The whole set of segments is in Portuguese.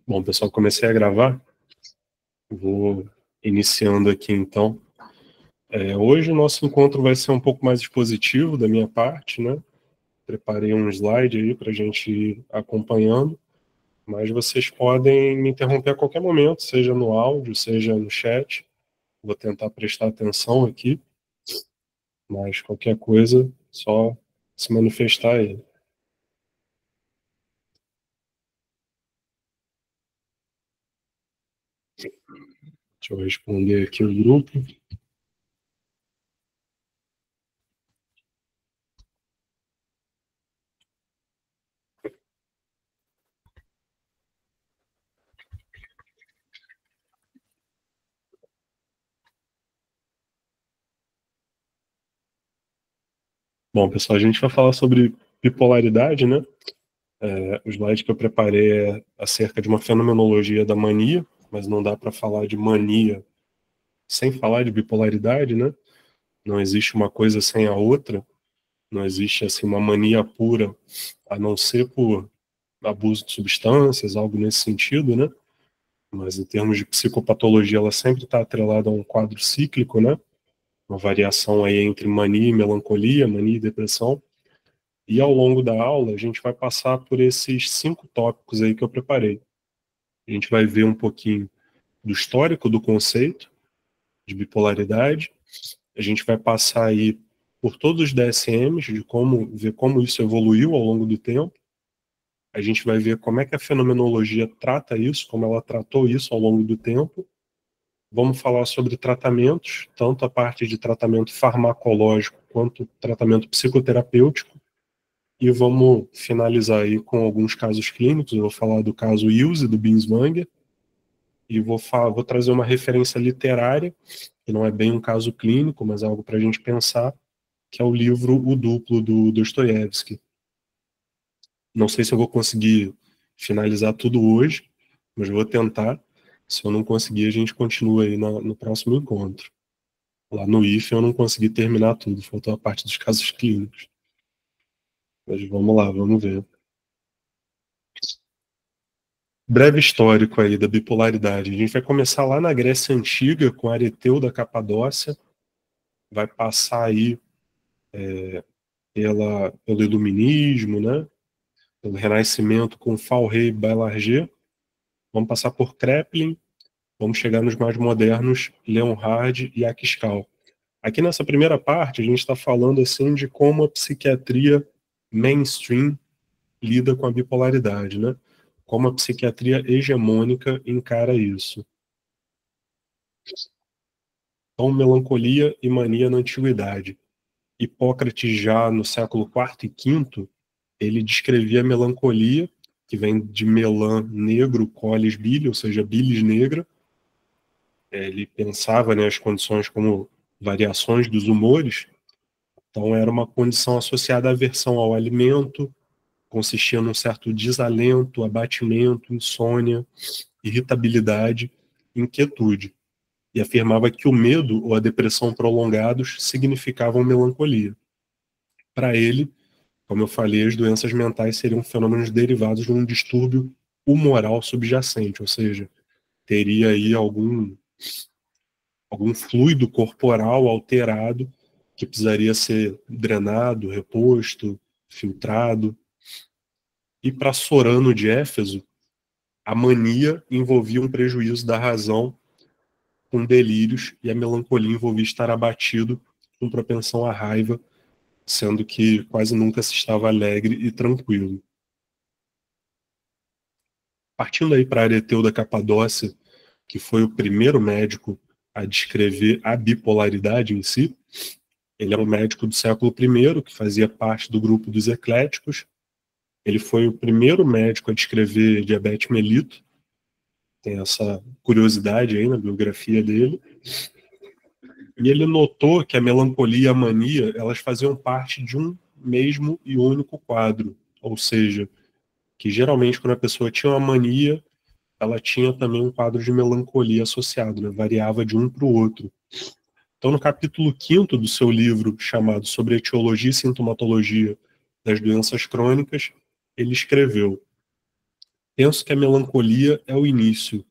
Bom, pessoal, comecei a gravar. Vou iniciando aqui, então. Hoje o nosso encontro vai ser um pouco mais expositivo da minha parte, né? Preparei um slide aí para a gente ir acompanhando, mas vocês podem me interromper a qualquer momento, seja no áudio, seja no chat. Vou tentar prestar atenção aqui, mas qualquer coisa, só se manifestar aí. Deixa eu responder aqui o grupo. Bom, pessoal, a gente vai falar sobre bipolaridade, né? O slide que eu preparei é acerca de uma fenomenologia da mania, mas não dá para falar de mania sem falar de bipolaridade, né? Não existe uma coisa sem a outra, não existe assim uma mania pura, a não ser por abuso de substâncias, algo nesse sentido, né? Mas em termos de psicopatologia, ela sempre está atrelada a um quadro cíclico, né? Uma variação aí entre mania e melancolia, mania e depressão. E ao longo da aula, a gente vai passar por esses 5 tópicos aí que eu preparei. A gente vai ver um pouquinho do histórico do conceito de bipolaridade. A gente vai passar aí por todos os DSMs, de ver como isso evoluiu ao longo do tempo. A gente vai ver como é que a fenomenologia trata isso, como ela tratou isso ao longo do tempo. Vamos falar sobre tratamentos, tanto a parte de tratamento farmacológico quanto tratamento psicoterapêutico. E vamos finalizar aí com alguns casos clínicos. Eu vou falar do caso Ilse, do Binswanger, e vou trazer uma referência literária, que não é bem um caso clínico, mas algo para a gente pensar, que é o livro O Duplo, do Dostoiévski. Não sei se eu vou conseguir finalizar tudo hoje, mas vou tentar. Se eu não conseguir, a gente continua aí no próximo encontro. Lá no IFE eu não consegui terminar tudo, faltou a parte dos casos clínicos. Mas vamos lá, vamos ver. Breve histórico aí da bipolaridade. A gente vai começar lá na Grécia Antiga, com Areteu da Capadócia, vai passar aí pelo Iluminismo, né? Pelo Renascimento com Fauré e Baillarger. Vamos passar por Kraepelin, vamos chegar nos mais modernos, Leonhard e Axcal. Aqui nessa primeira parte, a gente está falando assim de como a psiquiatria mainstream lida com a bipolaridade, né? Como a psiquiatria hegemônica encara isso. Então, melancolia e mania na antiguidade. Hipócrates, já no século IV e V, ele descrevia a melancolia, que vem de melan, negro, colis, bile, ou seja, bilis negra. Ele pensava, né, as condições como variações dos humores. Então, era uma condição associada à aversão ao alimento, consistia num certo desalento, abatimento, insônia, irritabilidade, inquietude. E afirmava que o medo ou a depressão prolongados significavam melancolia. Para ele, como eu falei, as doenças mentais seriam fenômenos derivados de um distúrbio humoral subjacente, ou seja, teria aí algum fluido corporal alterado que precisaria ser drenado, reposto, filtrado. E para Sorano de Éfeso, a mania envolvia um prejuízo da razão com delírios, e a melancolia envolvia estar abatido com propensão à raiva, sendo que quase nunca se estava alegre e tranquilo. Partindo aí para Areteu da Capadócia, que foi o primeiro médico a descrever a bipolaridade em si, ele é um médico do século I, que fazia parte do grupo dos ecléticos. Ele foi o primeiro médico a descrever diabetes mellitus. Tem essa curiosidade aí na biografia dele. E ele notou que a melancolia e a mania, elas faziam parte de um mesmo e único quadro. Ou seja, que geralmente quando a pessoa tinha uma mania, ela tinha também um quadro de melancolia associado, né? Variava de um para o outro. Então, no capítulo 5º do seu livro, chamado Sobre a Etiologia e Sintomatologia das Doenças Crônicas, ele escreveu: Penso que a melancolia é o início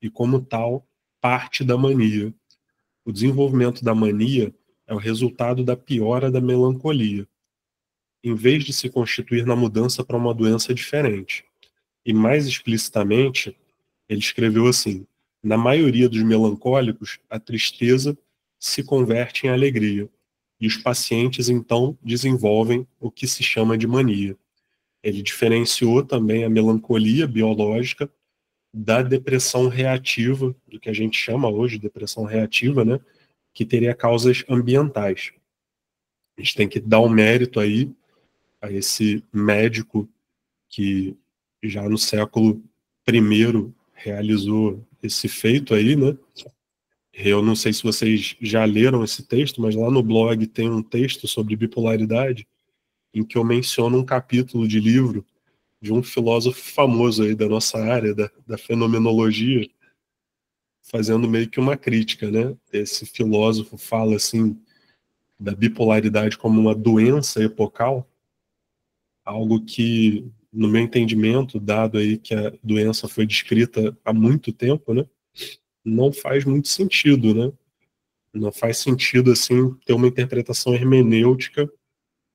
e, como tal, parte da mania. O desenvolvimento da mania é o resultado da piora da melancolia, em vez de se constituir na mudança para uma doença diferente. E mais explicitamente, ele escreveu assim: na maioria dos melancólicos, a tristeza se converte em alegria, e os pacientes então desenvolvem o que se chama de mania. Ele diferenciou também a melancolia biológica da depressão reativa, do que a gente chama hoje de depressão reativa, né, que teria causas ambientais. A gente tem que dar um mérito aí a esse médico que já no século I realizou esse feito aí, né? Eu não sei se vocês já leram esse texto, mas lá no blog tem um texto sobre bipolaridade em que eu menciono um capítulo de livro de um filósofo famoso aí da nossa área, da fenomenologia, fazendo meio que uma crítica, né? Esse filósofo fala assim da bipolaridade como uma doença epocal, algo que, no meu entendimento, dado aí que a doença foi descrita há muito tempo, né, não faz muito sentido, né? Não faz sentido, assim, ter uma interpretação hermenêutica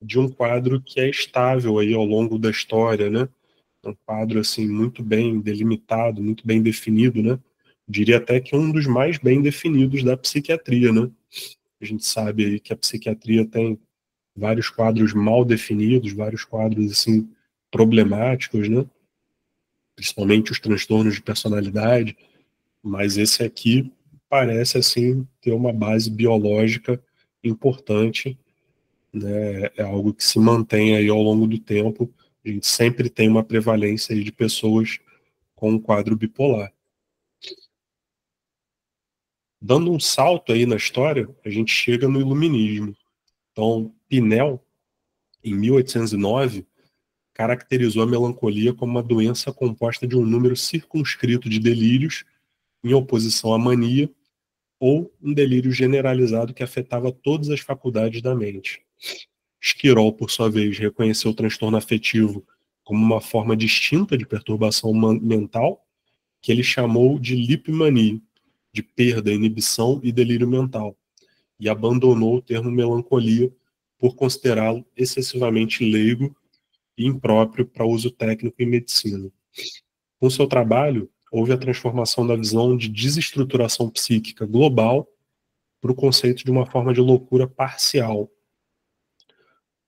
de um quadro que é estável aí ao longo da história, né? Um quadro, assim, muito bem delimitado, muito bem definido, né? Diria até que um dos mais bem definidos da psiquiatria, né? A gente sabe aí que a psiquiatria tem vários quadros mal definidos, vários quadros, assim, problemáticos, né? Principalmente os transtornos de personalidade, mas esse aqui parece, assim, ter uma base biológica importante, né? É algo que se mantém aí ao longo do tempo. A gente sempre tem uma prevalência aí de pessoas com um quadro bipolar. Dando um salto aí na história, a gente chega no Iluminismo. Então, Pinel, em 1809, caracterizou a melancolia como uma doença composta de um número circunscrito de delírios em oposição à mania ou um delírio generalizado que afetava todas as faculdades da mente. Esquirol, por sua vez, reconheceu o transtorno afetivo como uma forma distinta de perturbação mental, que ele chamou de lipomania, de perda, inibição e delírio mental, e abandonou o termo melancolia por considerá-lo excessivamente leigo e impróprio para uso técnico em medicina. Com seu trabalho, houve a transformação da visão de desestruturação psíquica global para o conceito de uma forma de loucura parcial,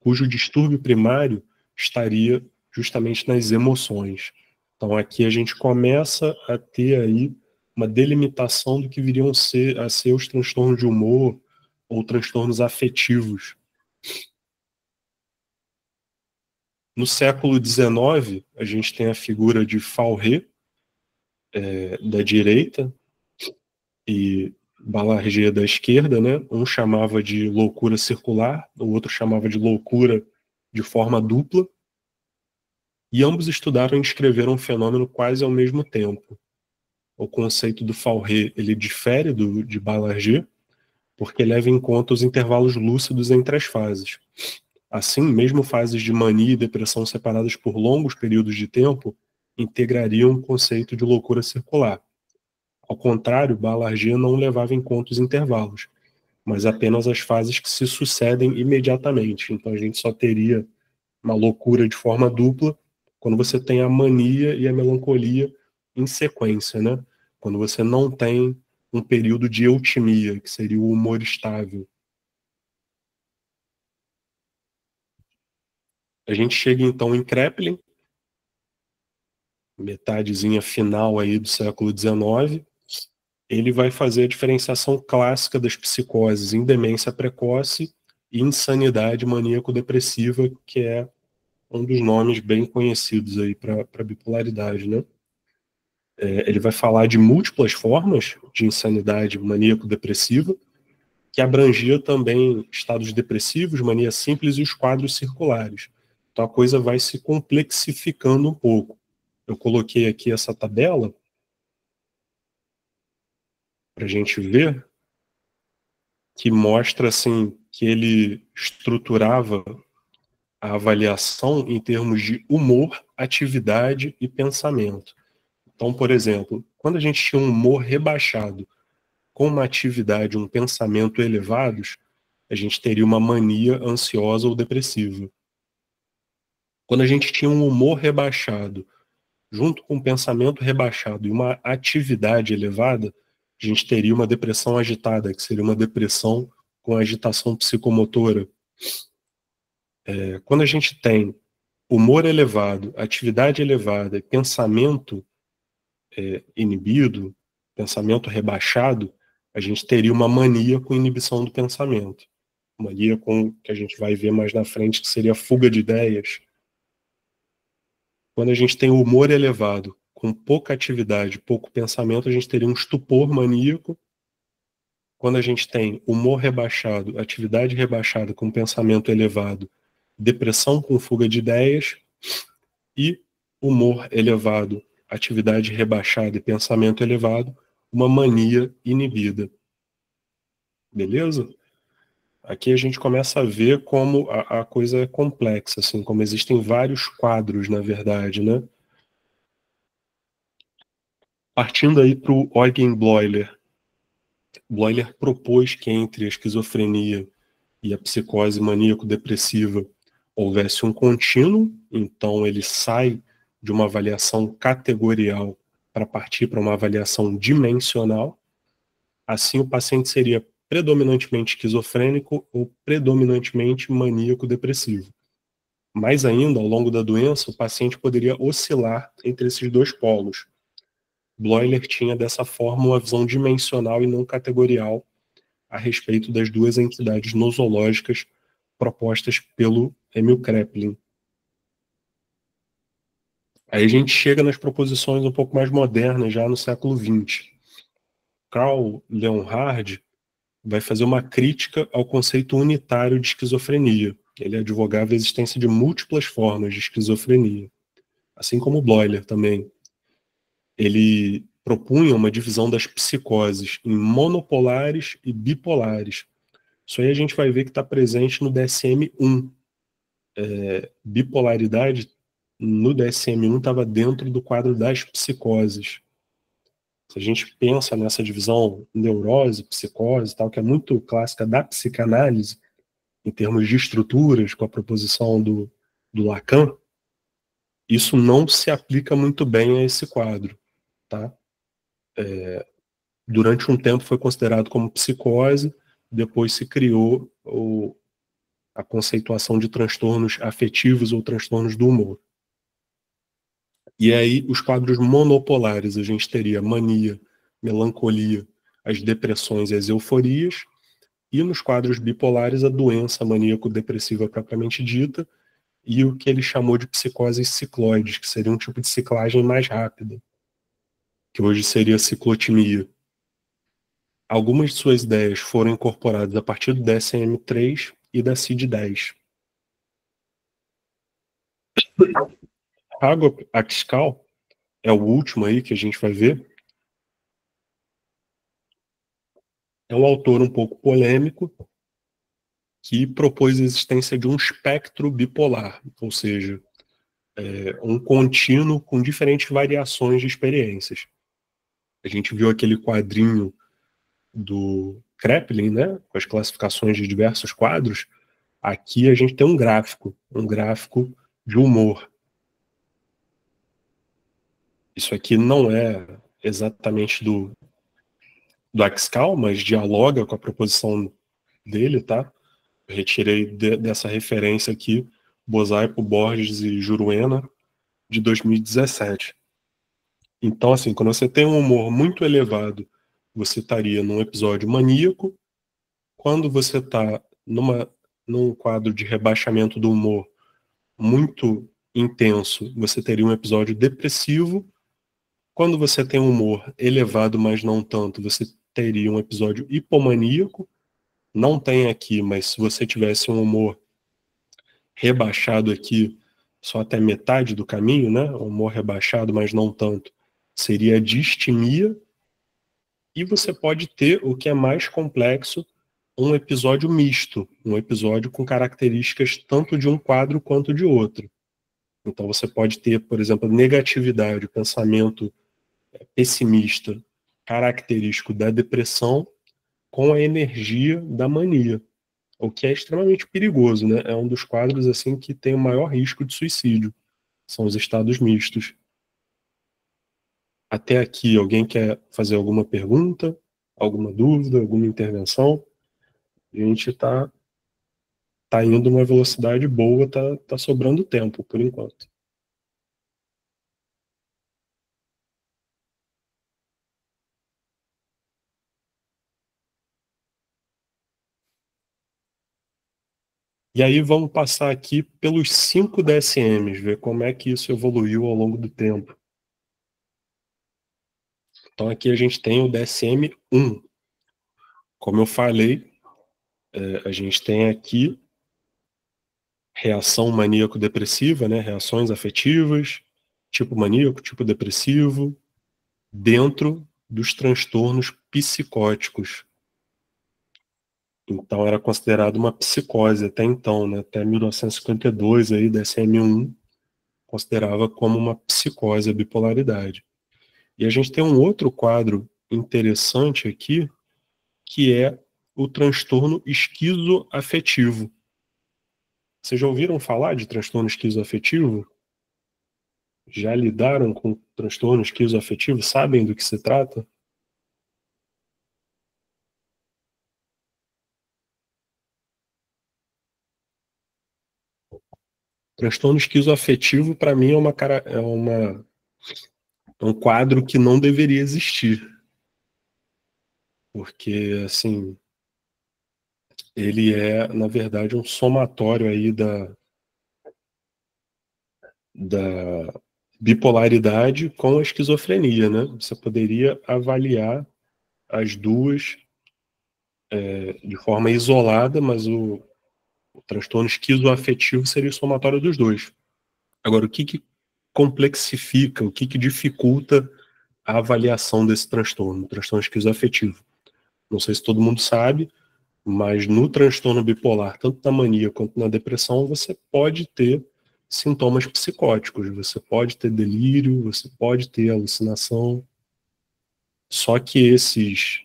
cujo distúrbio primário estaria justamente nas emoções. Então aqui a gente começa a ter aí uma delimitação do que viriam a ser os transtornos de humor ou transtornos afetivos. No século XIX, a gente tem a figura de Fauré, da direita, e Balargé da esquerda, né? Um chamava de loucura circular, o outro chamava de loucura de forma dupla, e ambos estudaram e descreveram um fenômeno quase ao mesmo tempo. O conceito do Fauré, ele difere de Balargé, porque leva em conta os intervalos lúcidos entre as fases. Assim, mesmo fases de mania e depressão separadas por longos períodos de tempo integrariam o conceito de loucura circular. Ao contrário, Balargé não levava em conta os intervalos, mas apenas as fases que se sucedem imediatamente. Então a gente só teria uma loucura de forma dupla quando você tem a mania e a melancolia em sequência, né? Quando você não tem um período de eutimia, que seria o humor estável. A gente chega então em Kraepelin, metadezinha final aí do século XIX. Ele vai fazer a diferenciação clássica das psicoses em demência precoce e insanidade maníaco-depressiva, que é um dos nomes bem conhecidos aí para bipolaridade, né? Ele vai falar de múltiplas formas de insanidade maníaco-depressiva, que abrangia também estados depressivos, mania simples e os quadros circulares. Então a coisa vai se complexificando um pouco. Eu coloquei aqui essa tabela para a gente ver, que mostra assim que ele estruturava a avaliação em termos de humor atividade e pensamento. Então, por exemplo, quando a gente tinha um humor rebaixado com uma atividade, um pensamento elevados, a gente teria uma mania ansiosa ou depressiva. Quando a gente tinha um humor rebaixado, junto com um pensamento rebaixado e uma atividade elevada, a gente teria uma depressão agitada, que seria uma depressão com agitação psicomotora. Quando a gente tem humor elevado, atividade elevada e pensamento inibido, pensamento rebaixado, a gente teria uma mania com inibição do pensamento. Mania com que a gente vai ver mais na frente, que seria a fuga de ideias. Quando a gente tem o humor elevado, com pouca atividade, pouco pensamento, a gente teria um estupor maníaco. Quando a gente tem humor rebaixado, atividade rebaixada com pensamento elevado, depressão com fuga de ideias. E humor elevado, atividade rebaixada e pensamento elevado, uma mania inibida. Beleza? Aqui a gente começa a ver como a coisa é complexa, assim, como existem vários quadros, na verdade, né? Partindo aí para o Eugen Bleuler. Bleuler propôs que entre a esquizofrenia e a psicose maníaco-depressiva houvesse um contínuo, então ele sai de uma avaliação categorial para partir para uma avaliação dimensional. Assim, o paciente seria predominantemente esquizofrênico ou predominantemente maníaco-depressivo. Mais ainda, ao longo da doença, o paciente poderia oscilar entre esses dois polos. Bleuler tinha, dessa forma, uma visão dimensional e não categorial a respeito das duas entidades nosológicas propostas pelo Emil Kraepelin. Aí a gente chega nas proposições um pouco mais modernas, já no século XX. Karl Leonhard vai fazer uma crítica ao conceito unitário de esquizofrenia. Ele advogava a existência de múltiplas formas de esquizofrenia, assim como Bleuler também. Ele propunha uma divisão das psicoses em monopolares e bipolares. Isso aí a gente vai ver que está presente no DSM-1. Bipolaridade no DSM-1 estava dentro do quadro das psicoses. Se a gente pensa nessa divisão neurose, psicose, tal, que é muito clássica da psicanálise, em termos de estruturas, com a proposição do Lacan, isso não se aplica muito bem a esse quadro. Tá? Durante um tempo foi considerado como psicose, depois se criou a conceituação de transtornos afetivos ou transtornos do humor. E aí, os quadros monopolares, a gente teria mania, melancolia, as depressões e as euforias, e nos quadros bipolares, a doença maníaco-depressiva propriamente dita, e o que ele chamou de psicoses cicloides, que seria um tipo de ciclagem mais rápida, que hoje seria a ciclotimia. Algumas de suas ideias foram incorporadas a partir do DSM-3 e da CID-10. Raghup Akshkal é o último aí que a gente vai ver. É um autor um pouco polêmico que propôs a existência de um espectro bipolar, ou seja, um contínuo com diferentes variações de experiências. A gente viu aquele quadrinho do Kraepelin, né, com as classificações de diversos quadros. Aqui a gente tem um gráfico de humor. Isso aqui não é exatamente do Akshkal, mas dialoga com a proposição dele, tá? Eu retirei dessa referência aqui, Bosaipo, Borges e Juruena, de 2017. Então, assim, quando você tem um humor muito elevado, você estaria num episódio maníaco. Quando você está num quadro de rebaixamento do humor muito intenso, você teria um episódio depressivo. Quando você tem um humor elevado, mas não tanto, você teria um episódio hipomaníaco. Não tem aqui, mas se você tivesse um humor rebaixado aqui, só até metade do caminho, né? Um humor rebaixado, mas não tanto, seria a distimia. E você pode ter, o que é mais complexo, um episódio misto, um episódio com características tanto de um quadro quanto de outro. Então você pode ter, por exemplo, negatividade, pensamento pessimista, característico da depressão, com a energia da mania, o que é extremamente perigoso, né? É um dos quadros assim que tem o maior risco de suicídio, são os estados mistos. Até aqui, alguém quer fazer alguma pergunta, alguma dúvida, alguma intervenção? A gente tá indo numa velocidade boa, tá sobrando tempo por enquanto. E aí vamos passar aqui pelos 5 DSMs, ver como é que isso evoluiu ao longo do tempo. Então aqui a gente tem o DSM-1. Como eu falei, a gente tem aqui reação maníaco-depressiva, né? Reações afetivas, tipo maníaco, tipo depressivo, dentro dos transtornos psicóticos. Então era considerado uma psicose até então, né? Até 1952 aí, DSM-1 considerava como uma psicose a bipolaridade. E a gente tem um outro quadro interessante aqui, que é o transtorno esquizoafetivo. Vocês já ouviram falar de transtorno esquizoafetivo? Já lidaram com transtorno esquizoafetivo? Sabem do que se trata? Transtorno esquizoafetivo, para mim, é um quadro que não deveria existir. Porque, assim, ele é, na verdade, um somatório aí da bipolaridade com a esquizofrenia, né? Você poderia avaliar as duas de forma isolada, mas o transtorno esquizoafetivo seria o somatório dos dois. Agora, o que complexifica, o que dificulta a avaliação desse transtorno, o transtorno esquizoafetivo? Não sei se todo mundo sabe, mas no transtorno bipolar, tanto na mania quanto na depressão, você pode ter sintomas psicóticos, você pode ter delírio, você pode ter alucinação. Só que esses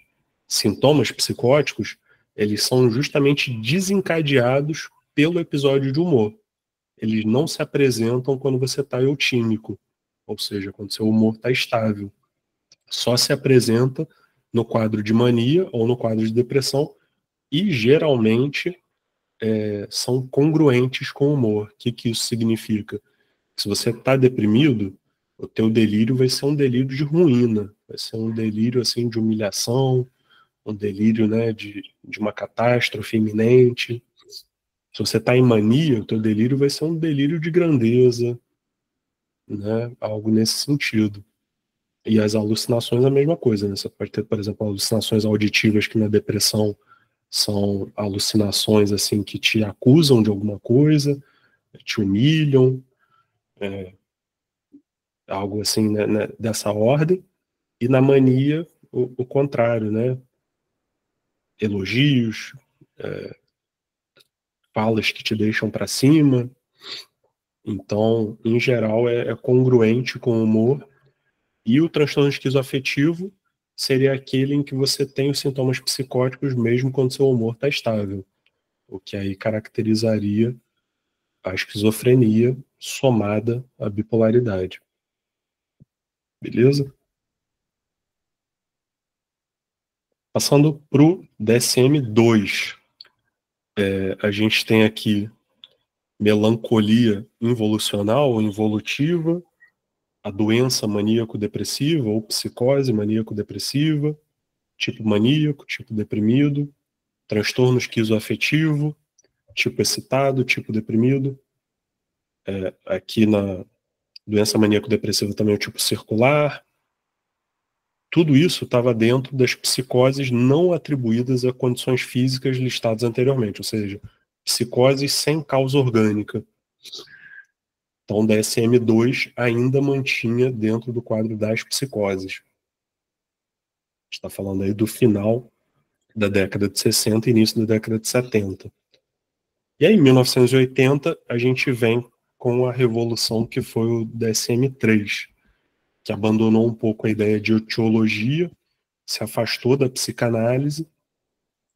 sintomas psicóticos, eles são justamente desencadeados pelo episódio de humor. Eles não se apresentam quando você está eutímico, ou seja, quando seu humor está estável. Só se apresenta no quadro de mania ou no quadro de depressão e geralmente são congruentes com o humor. O que isso significa? Se você está deprimido, o teu delírio vai ser um delírio de ruína, vai ser um delírio assim de humilhação, um delírio, né, de uma catástrofe iminente. Se você está em mania, o teu delírio vai ser um delírio de grandeza, né, algo nesse sentido. E as alucinações é a mesma coisa, né? Você pode ter, por exemplo, alucinações auditivas que na depressão são alucinações assim que te acusam de alguma coisa, te humilham, algo assim, né, dessa ordem. E na mania, o contrário, né? Elogios, falas que te deixam para cima. Então, em geral, é congruente com o humor. E o transtorno esquizoafetivo seria aquele em que você tem os sintomas psicóticos mesmo quando seu humor está estável, o que aí caracterizaria a esquizofrenia somada à bipolaridade. Beleza? Passando para o DSM-2. A gente tem aqui melancolia involucional ou involutiva, a doença maníaco-depressiva ou psicose maníaco-depressiva, tipo maníaco, tipo deprimido, transtorno esquizoafetivo, tipo excitado, tipo deprimido. Aqui na doença maníaco-depressiva também o tipo circular. Tudo isso estava dentro das psicoses não atribuídas a condições físicas listadas anteriormente, ou seja, psicoses sem causa orgânica. Então, o DSM-2 ainda mantinha dentro do quadro das psicoses. A gente está falando aí do final da década de 60 e início da década de 70. E aí, em 1980, a gente vem com a revolução que foi o DSM-3, que abandonou um pouco a ideia de etiologia, se afastou da psicanálise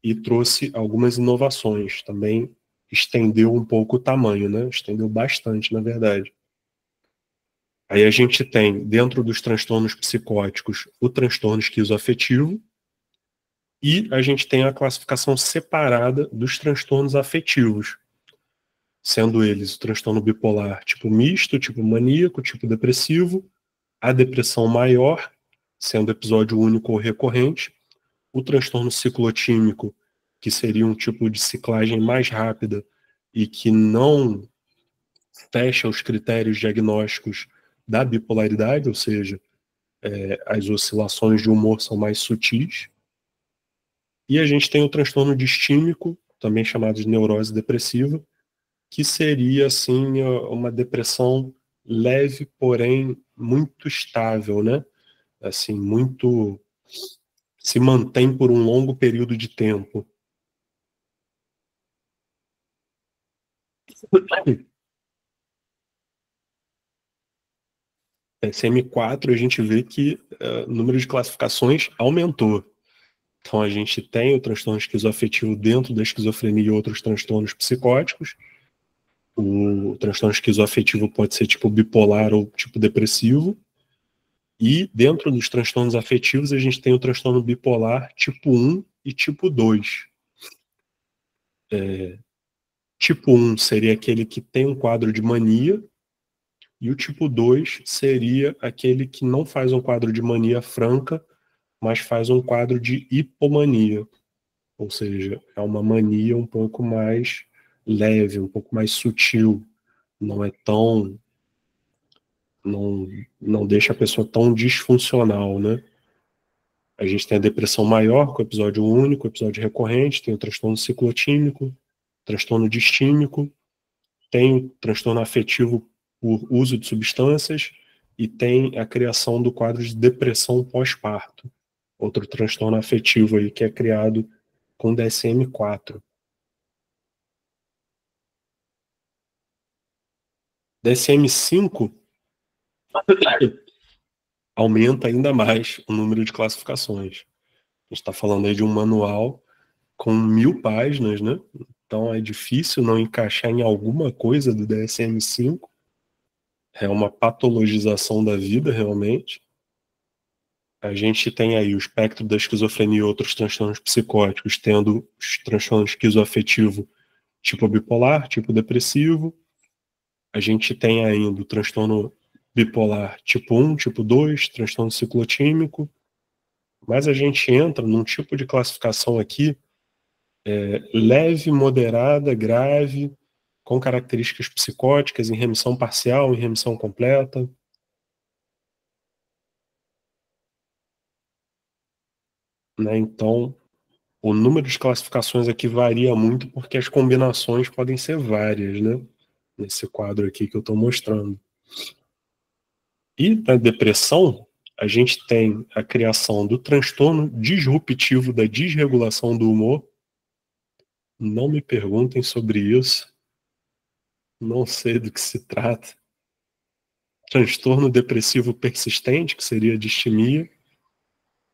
e trouxe algumas inovações. Também estendeu um pouco o tamanho, né? Estendeu bastante, na verdade. Aí a gente tem, dentro dos transtornos psicóticos, o transtorno esquizoafetivo, e a gente tem a classificação separada dos transtornos afetivos, sendo eles o transtorno bipolar tipo misto, tipo maníaco, tipo depressivo, a depressão maior, sendo episódio único ou recorrente, o transtorno ciclotímico, que seria um tipo de ciclagem mais rápida e que não fecha os critérios diagnósticos da bipolaridade, ou seja, as oscilações de humor são mais sutis. E a gente tem o transtorno distímico, também chamado de neurose depressiva, que seria assim uma depressão leve, porém muito estável, né? Assim, muito se mantém por um longo período de tempo. SM4 a gente vê que o número de classificações aumentou. Então a gente tem o transtorno esquizoafetivo dentro da esquizofrenia e outros transtornos psicóticos. O transtorno esquizoafetivo pode ser tipo bipolar ou tipo depressivo. E dentro dos transtornos afetivos a gente tem o transtorno bipolar tipo 1 e tipo 2. Tipo 1 seria aquele que tem um quadro de mania, e o tipo 2 seria aquele que não faz um quadro de mania franca, mas faz um quadro de hipomania. Ou seja, é uma mania um pouco mais leve, um pouco mais sutil. Não é tão... Não deixa a pessoa tão disfuncional, né? A gente tem a depressão maior, com episódio único, episódio recorrente, tem o transtorno ciclotímico, transtorno distímico, tem o transtorno afetivo por uso de substâncias e tem a criação do quadro de depressão pós-parto, outro transtorno afetivo aí que é criado com DSM-4. DSM-5 aumenta ainda mais o número de classificações. A gente está falando aí de um manual com 1000 páginas, né? Então é difícil não encaixar em alguma coisa do DSM-5. É uma patologização da vida, realmente. A gente tem aí o espectro da esquizofrenia e outros transtornos psicóticos, tendo os transtornos esquizoafetivo tipo bipolar, tipo depressivo. A gente tem ainda o transtorno bipolar tipo 1, tipo 2, transtorno ciclotímico. Mas a gente entra num tipo de classificação aqui leve, moderada, grave, com características psicóticas, em remissão parcial, em remissão completa. Né? Então, o número de classificações aqui varia muito porque as combinações podem ser várias, né? Nesse quadro aqui que eu estou mostrando. E na depressão, a gente tem a criação do transtorno disruptivo da desregulação do humor. Não me perguntem sobre isso. Não sei do que se trata. Transtorno depressivo persistente, que seria a distimia.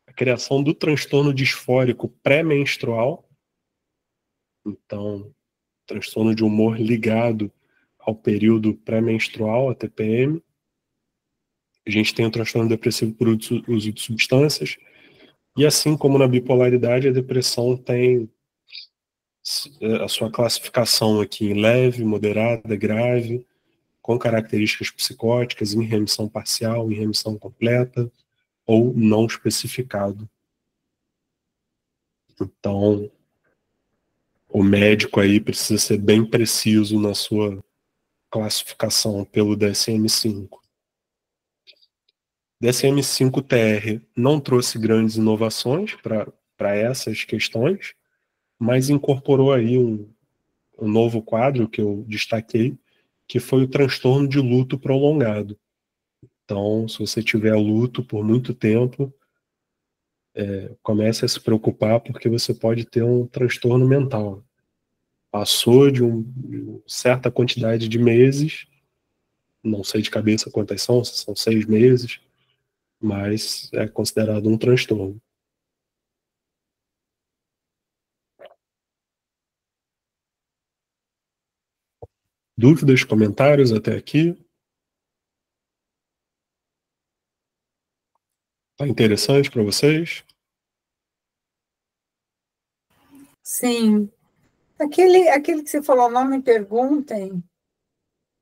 A criação do transtorno disfórico pré-menstrual. Então, transtorno de humor ligado ao período pré-menstrual, a TPM. A gente tem o transtorno depressivo por uso de substâncias. E assim como na bipolaridade, a depressão tem a sua classificação aqui em leve, moderada, grave, com características psicóticas, em remissão parcial, em remissão completa, ou não especificado. Então, o médico aí precisa ser bem preciso na sua classificação pelo DSM-5. DSM-5-TR não trouxe grandes inovações para essas questões, mas incorporou aí um novo quadro que eu destaquei, que foi o transtorno de luto prolongado. Então, se você tiver luto por muito tempo, comece a se preocupar porque você pode ter um transtorno mental. Passou de uma certa quantidade de meses, não sei de cabeça quantas são, se são 6 meses, mas é considerado um transtorno. Dúvidas, comentários até aqui? Tá interessante para vocês? Sim. Aquele que você falou, não me perguntem,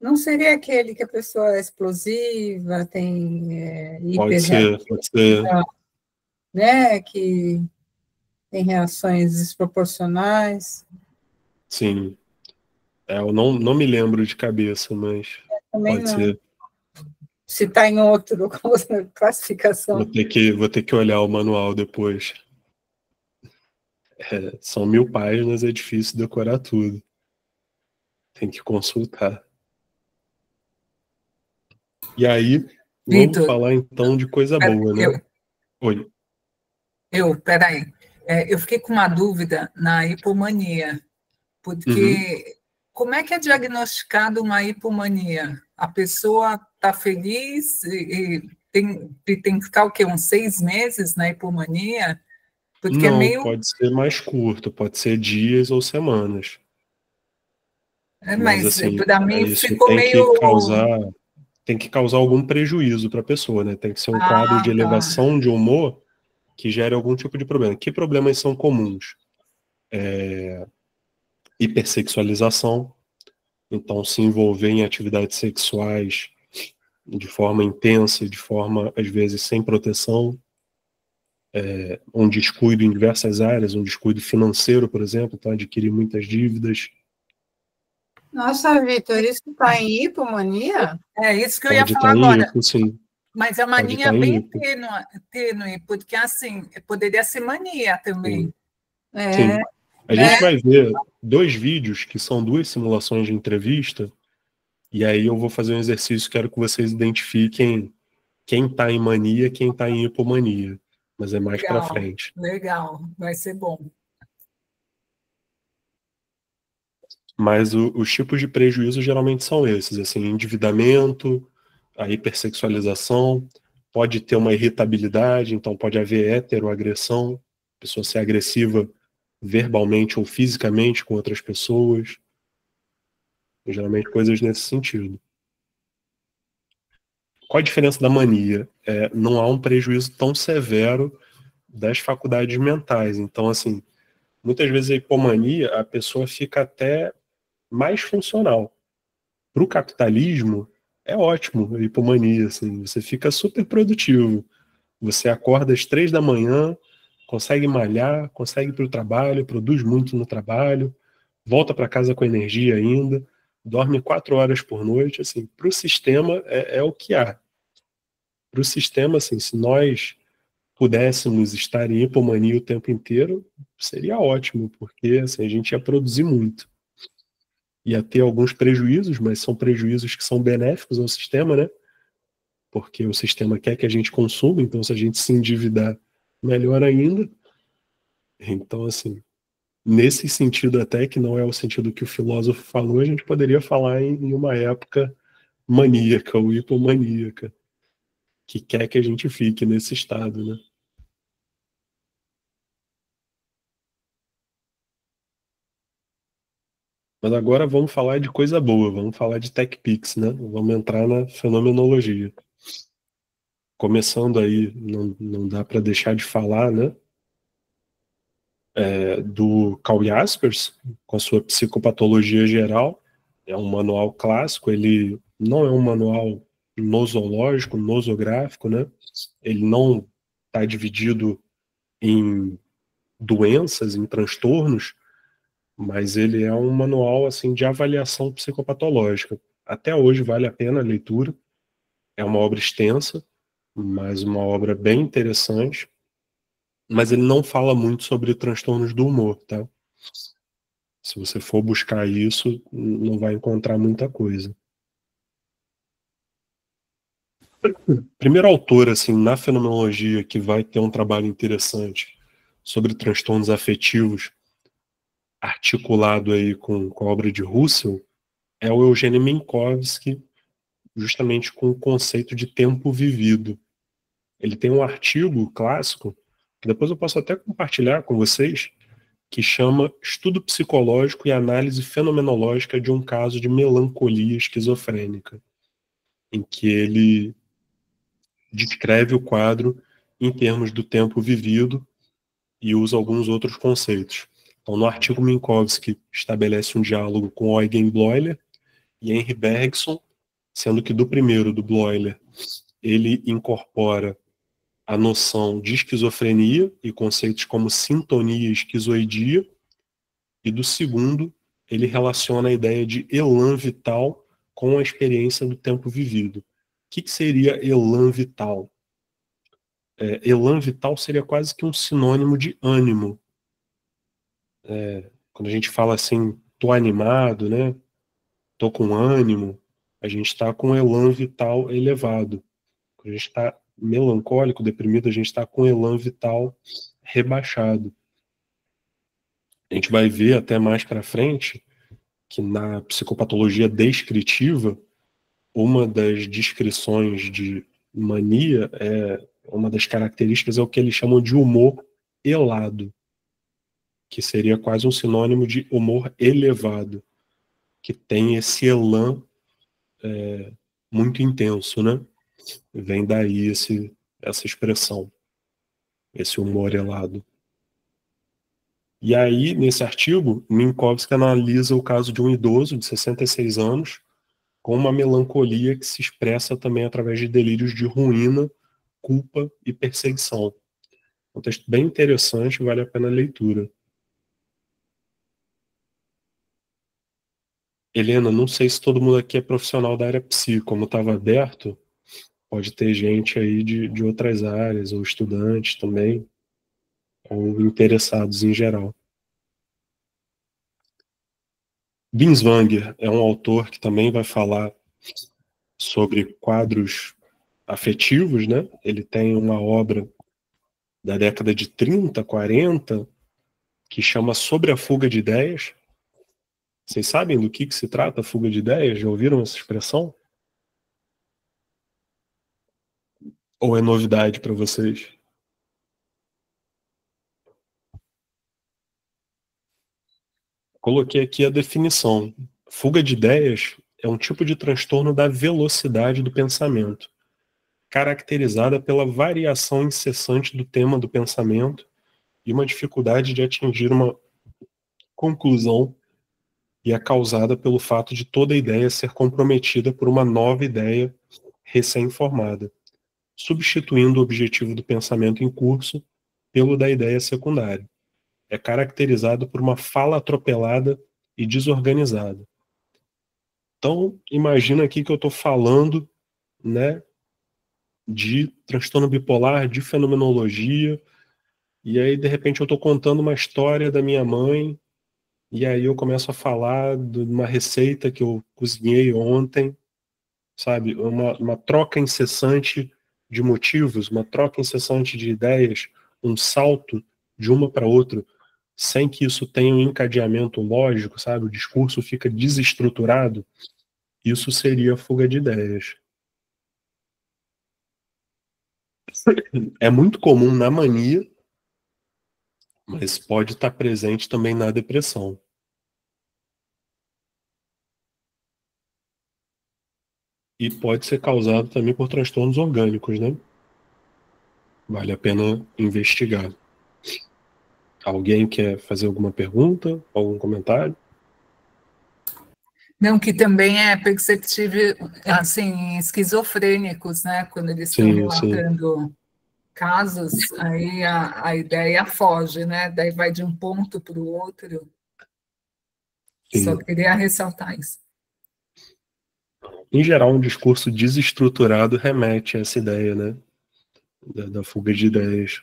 não seria aquele que a pessoa é explosiva, tem Pode hiperreação, ser, pode ser. né, que tem reações desproporcionais? Sim. Eu não me lembro de cabeça, mas Também pode não. ser. Se está em outro classificação. Vou ter que olhar o manual depois. São 1000 páginas, é difícil decorar tudo. Tem que consultar. E aí, vamos Vitor, falar então de coisa boa, né? Oi. peraí, eu fiquei com uma dúvida na hipomania, Uhum. porque como é que é diagnosticado uma hipomania? A pessoa está feliz e tem que ficar o quê? Uns 6 meses na hipomania? Porque é Não, meio. pode ser mais curto, pode ser dias ou semanas. Mas Mas assim, para mim isso ficou meio. tem que causar algum prejuízo para a pessoa, né? Tem que ser um quadro de Ah, tá. elevação de humor que gere algum tipo de problema. Que problemas são comuns? Hipersexualização, então se envolver em atividades sexuais de forma intensa, de forma às vezes sem proteção, um descuido em diversas áreas, um descuido financeiro, por exemplo, então adquirir muitas dívidas. Nossa, Vitor, isso está em hipomania? É isso que eu ia Pode falar estar em agora. hipo, sim. Mas é Pode mania estar em bem hipo, tênue, porque assim, poderia ser mania também. sim. É, Sim. A né? gente vai ver 2 vídeos que são 2 simulações de entrevista, e aí eu vou fazer um exercício, quero que vocês identifiquem quem está em mania, quem está em hipomania, mas é mais para Legal, frente. legal, vai ser bom. Mas os tipos de prejuízo geralmente são esses, assim, endividamento, a hipersexualização, pode ter uma irritabilidade, então pode haver heteroagressão, a pessoa ser agressiva verbalmente ou fisicamente com outras pessoas, geralmente coisas nesse sentido. Qual a diferença da mania? Não há um prejuízo tão severo das faculdades mentais, então, assim, muitas vezes a hipomania, a pessoa fica até mais funcional. Para o capitalismo, é ótimo a hipomania, assim, você fica super produtivo. Você acorda às 3 da manhã, consegue malhar, consegue ir para o trabalho, produz muito no trabalho, volta para casa com energia ainda, dorme 4 horas por noite, assim, para o sistema é o que há. Para o sistema, assim, se nós pudéssemos estar em hipomania o tempo inteiro, seria ótimo, porque assim, a gente ia produzir muito. Ia ter alguns prejuízos, mas são prejuízos que são benéficos ao sistema, né? Porque o sistema quer que a gente consuma, então se a gente se endividar, melhor ainda. Então, assim, nesse sentido até, que não é o sentido que o filósofo falou, a gente poderia falar em uma época maníaca ou hipomaníaca, que quer que a gente fique nesse estado, né? Mas agora vamos falar de coisa boa, vamos falar de TechPix, né? Vamos entrar na fenomenologia. Começando aí, não dá para deixar de falar, né? Do Karl Jaspers, com a sua psicopatologia geral. É um manual clássico, ele não é um manual nosológico, nosográfico, né? Ele não está dividido em doenças, em transtornos, mas ele é um manual assim de avaliação psicopatológica. Até hoje vale a pena a leitura. É uma obra extensa, mas uma obra bem interessante. Mas ele não fala muito sobre transtornos do humor, tá? Se você for buscar isso, não vai encontrar muita coisa. Primeiro autor, assim, na fenomenologia que vai ter um trabalho interessante sobre transtornos afetivos, articulado aí com a obra de Russell, é o Eugênio Minkowski, justamente com o conceito de tempo vivido. Ele tem um artigo clássico, que depois eu posso até compartilhar com vocês, que chama Estudo Psicológico e Análise Fenomenológica de um Caso de Melancolia Esquizofrênica, em que ele descreve o quadro em termos do tempo vivido e usa alguns outros conceitos. Então, no artigo, Minkowski estabelece um diálogo com Eugen Bleuler e Henri Bergson, sendo que do primeiro, do Bleuler, ele incorpora a noção de esquizofrenia e conceitos como sintonia e esquizoidia, e do segundo, ele relaciona a ideia de elan vital com a experiência do tempo vivido. O que seria elan vital? Elan vital seria quase que um sinônimo de ânimo. Quando a gente fala assim, tô animado, né? Tô com ânimo, a gente está com elan vital elevado. Quando a gente está melancólico, deprimido, a gente está com elan vital rebaixado. A gente vai ver até mais para frente que na psicopatologia descritiva, uma das descrições de mania, uma das características é o que eles chamam de humor elado, que seria quase um sinônimo de humor elevado, que tem esse elan muito intenso, né? Vem daí essa expressão, esse humor elado. E aí, nesse artigo, Minkowski analisa o caso de um idoso de 66 anos com uma melancolia que se expressa também através de delírios de ruína, culpa e perseguição. Um texto bem interessante, vale a pena a leitura. Helena, não sei se todo mundo aqui é profissional da área psi, como estava aberto, pode ter gente aí de outras áreas, ou estudantes também, ou interessados em geral. Binswanger é um autor que também vai falar sobre quadros afetivos, né? Ele tem uma obra da década de 30, 40, que chama Sobre a Fuga de Ideias. Vocês sabem do que se trata a fuga de ideias? Já ouviram essa expressão? Ou é novidade para vocês? Coloquei aqui a definição. Fuga de ideias é um tipo de transtorno da velocidade do pensamento, caracterizada pela variação incessante do tema do pensamento e uma dificuldade de atingir uma conclusão, e é causada pelo fato de toda ideia ser comprometida por uma nova ideia recém-formada, substituindo o objetivo do pensamento em curso pelo da ideia secundária. É caracterizado por uma fala atropelada e desorganizada. Então, imagina aqui que eu estou falando, né, de transtorno bipolar, de fenomenologia, e aí, de repente, eu estou contando uma história da minha mãe, e aí eu começo a falar de uma receita que eu cozinhei ontem, sabe? Uma troca incessante de motivos, uma troca incessante de ideias, um salto de uma para outra, sem que isso tenha um encadeamento lógico, sabe? O discurso fica desestruturado. Isso seria fuga de ideias. É muito comum na mania, mas pode estar presente também na depressão. E pode ser causado também por transtornos orgânicos, né? Vale a pena investigar. Alguém quer fazer alguma pergunta? Algum comentário? Não, que também é perceptível, assim, esquizofrênicos, né? Quando eles estão Sim, sim. relatando casos, aí a ideia foge, né? Daí vai de um ponto para o outro. Só Sim. queria ressaltar isso. Em geral, um discurso desestruturado remete a essa ideia, né? Da fuga de ideias.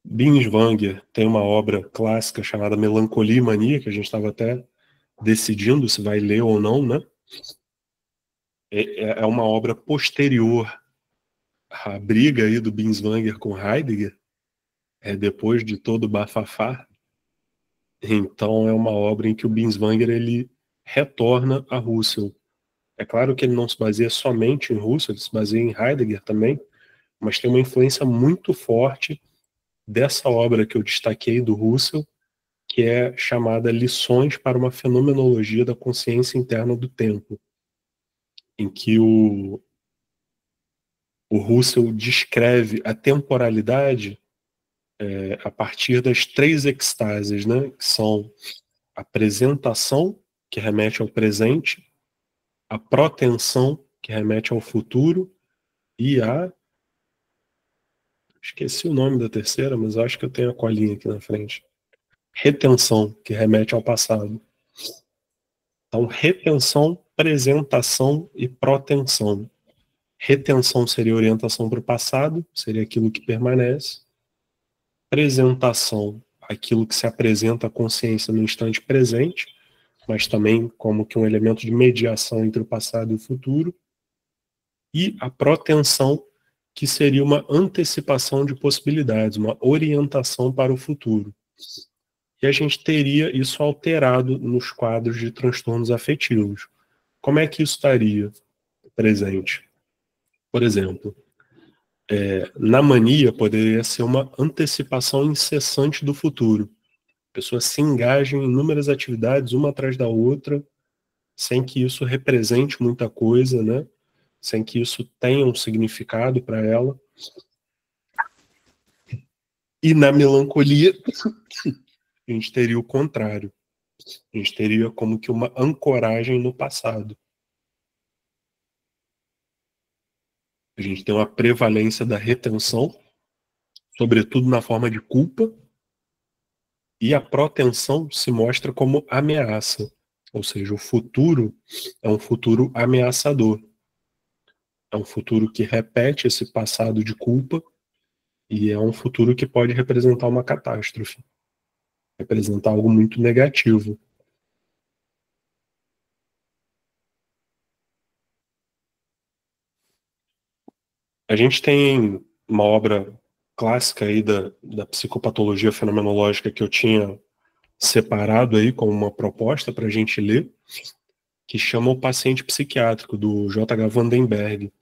Binswanger tem uma obra clássica chamada Melancolia e Mania, que a gente estava até decidindo se vai ler ou não, né? É uma obra posterior à briga aí do Binswanger com Heidegger, depois de todo o bafafá. Então é uma obra em que o Binswanger ele retorna a Russell. É claro que ele não se baseia somente em Russell, ele se baseia em Heidegger também, mas tem uma influência muito forte dessa obra que eu destaquei do Russell, que é chamada Lições para uma Fenomenologia da Consciência Interna do Tempo, em que o Russell descreve a temporalidade a partir das 3 extases, né? Que são a presentação, que remete ao presente, a protensão, que remete ao futuro, e a... Esqueci o nome da terceira, mas acho que eu tenho a colinha aqui na frente. Retenção, que remete ao passado. Então, retenção, presentação e protensão. Retenção seria orientação para o passado, seria aquilo que permanece. Presentação, aquilo que se apresenta à consciência no instante presente, mas também como que um elemento de mediação entre o passado e o futuro. E a protensão, que seria uma antecipação de possibilidades, uma orientação para o futuro. E a gente teria isso alterado nos quadros de transtornos afetivos. Como é que isso estaria presente? Por exemplo, na mania poderia ser uma antecipação incessante do futuro. A pessoa se engaja em inúmeras atividades, uma atrás da outra, sem que isso represente muita coisa, né? Sem que isso tenha um significado para ela. E na melancolia, a gente teria o contrário. A gente teria como que uma ancoragem no passado. A gente tem uma prevalência da retenção, sobretudo na forma de culpa, e a protensão se mostra como ameaça. Ou seja, o futuro é um futuro ameaçador. É um futuro que repete esse passado de culpa e é um futuro que pode representar uma catástrofe, representar algo muito negativo. A gente tem uma obra clássica aí da psicopatologia fenomenológica que eu tinha separado aí como uma proposta para a gente ler, que chama O Paciente Psiquiátrico, do J.H. Vandenberg.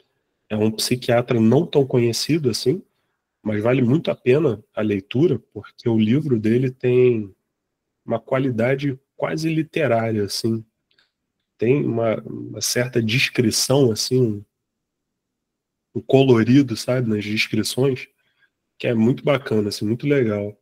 É um psiquiatra não tão conhecido assim, mas vale muito a pena a leitura, porque o livro dele tem uma qualidade quase literária, assim. Tem uma certa descrição, assim, um colorido, sabe, nas descrições, que é muito bacana, assim, muito legal.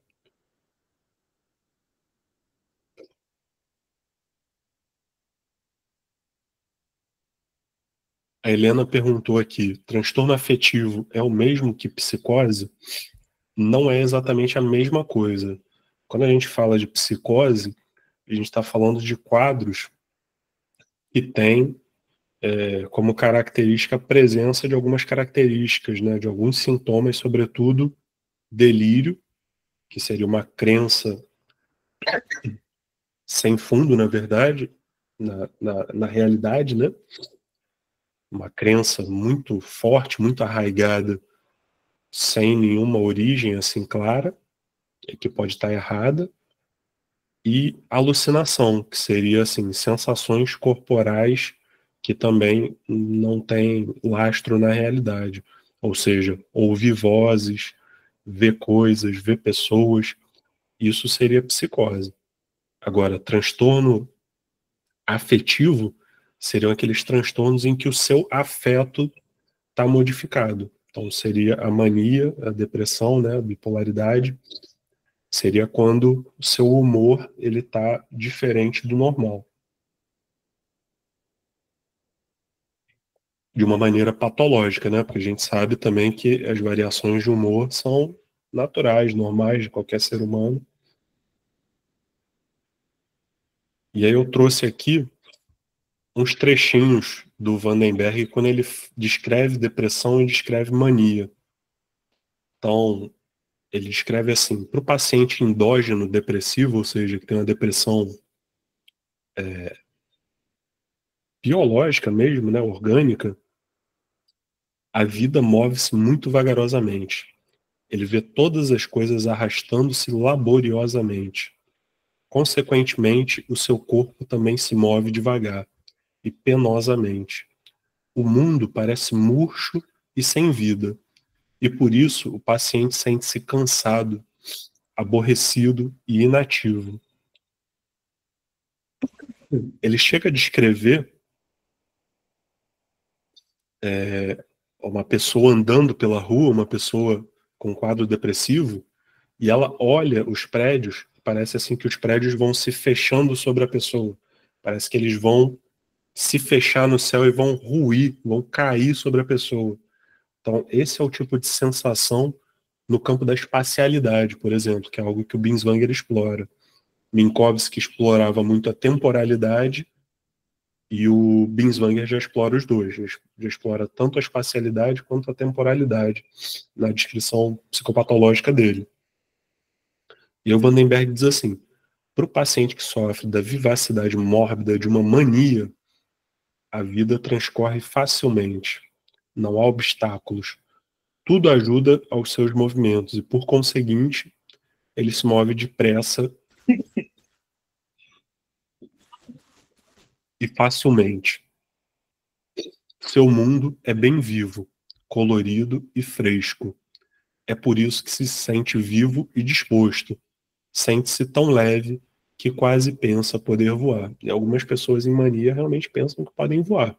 A Helena perguntou aqui, transtorno afetivo é o mesmo que psicose? Não é exatamente a mesma coisa. Quando a gente fala de psicose, a gente está falando de quadros que têm como característica a presença de algumas características, né, de alguns sintomas, sobretudo delírio, que seria uma crença sem fundo, na verdade, na realidade, né? Uma crença muito forte, muito arraigada, sem nenhuma origem assim clara, que pode estar errada, e alucinação, que seria assim, sensações corporais que também não têm lastro na realidade. Ou seja, ouvir vozes, ver coisas, ver pessoas, isso seria psicose. Agora, transtorno afetivo seriam aqueles transtornos em que o seu afeto está modificado. Então, seria a mania, a depressão, né, a bipolaridade, seria quando o seu humor ele está diferente do normal. De uma maneira patológica, né? Porque a gente sabe também que as variações de humor são naturais, normais de qualquer ser humano. E aí eu trouxe aqui uns trechinhos do Vandenberg quando ele descreve depressão e descreve mania. Então, ele descreve assim, para o paciente endógeno depressivo, ou seja, que tem uma depressão biológica mesmo, né, orgânica, a vida move-se muito vagarosamente. Ele vê todas as coisas arrastando-se laboriosamente. Consequentemente, o seu corpo também se move devagar. e penosamente. O mundo parece murcho e sem vida, e por isso o paciente sente-se cansado, aborrecido e inativo. Ele chega a descrever uma pessoa andando pela rua, uma pessoa com quadro depressivo, e ela olha os prédios, parece assim que os prédios vão se fechando sobre a pessoa. Parece que eles vão se fechar no céu e vão ruir, vão cair sobre a pessoa. Então, esse é o tipo de sensação no campo da espacialidade, por exemplo, que é algo que o Binswanger explora. Minkowski explorava muito a temporalidade e o Binswanger já explora os dois, já explora tanto a espacialidade quanto a temporalidade na descrição psicopatológica dele. E o Vandenberg diz assim: para o paciente que sofre da vivacidade mórbida de uma mania, a vida transcorre facilmente, não há obstáculos, tudo ajuda aos seus movimentos e, por conseguinte, ele se move depressa e facilmente. Seu mundo é bem vivo, colorido e fresco. É por isso que se sente vivo e disposto. Sente-se tão leve que quase pensa poder voar. E algumas pessoas em mania realmente pensam que podem voar.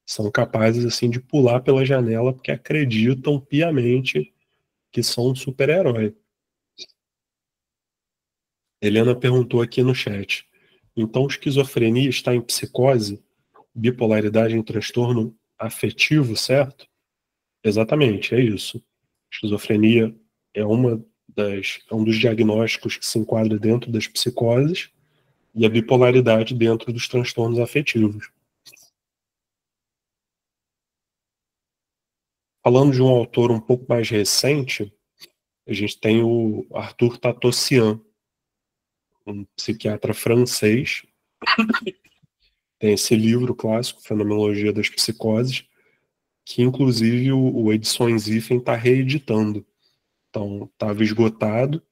São capazes assim de pular pela janela porque acreditam piamente que são um super-herói. Helena perguntou aqui no chat. Então, esquizofrenia está em psicose? Bipolaridade em transtorno afetivo, certo? Exatamente, é isso. Esquizofrenia é é um dos diagnósticos que se enquadra dentro das psicoses e a bipolaridade dentro dos transtornos afetivos. Falando de um autor um pouco mais recente, a gente tem o Arthur Tatossian, um psiquiatra francês. Tem esse livro clássico, Fenomenologia das Psicoses, que inclusive o Edições Hífen está reeditando. Então, estava esgotado,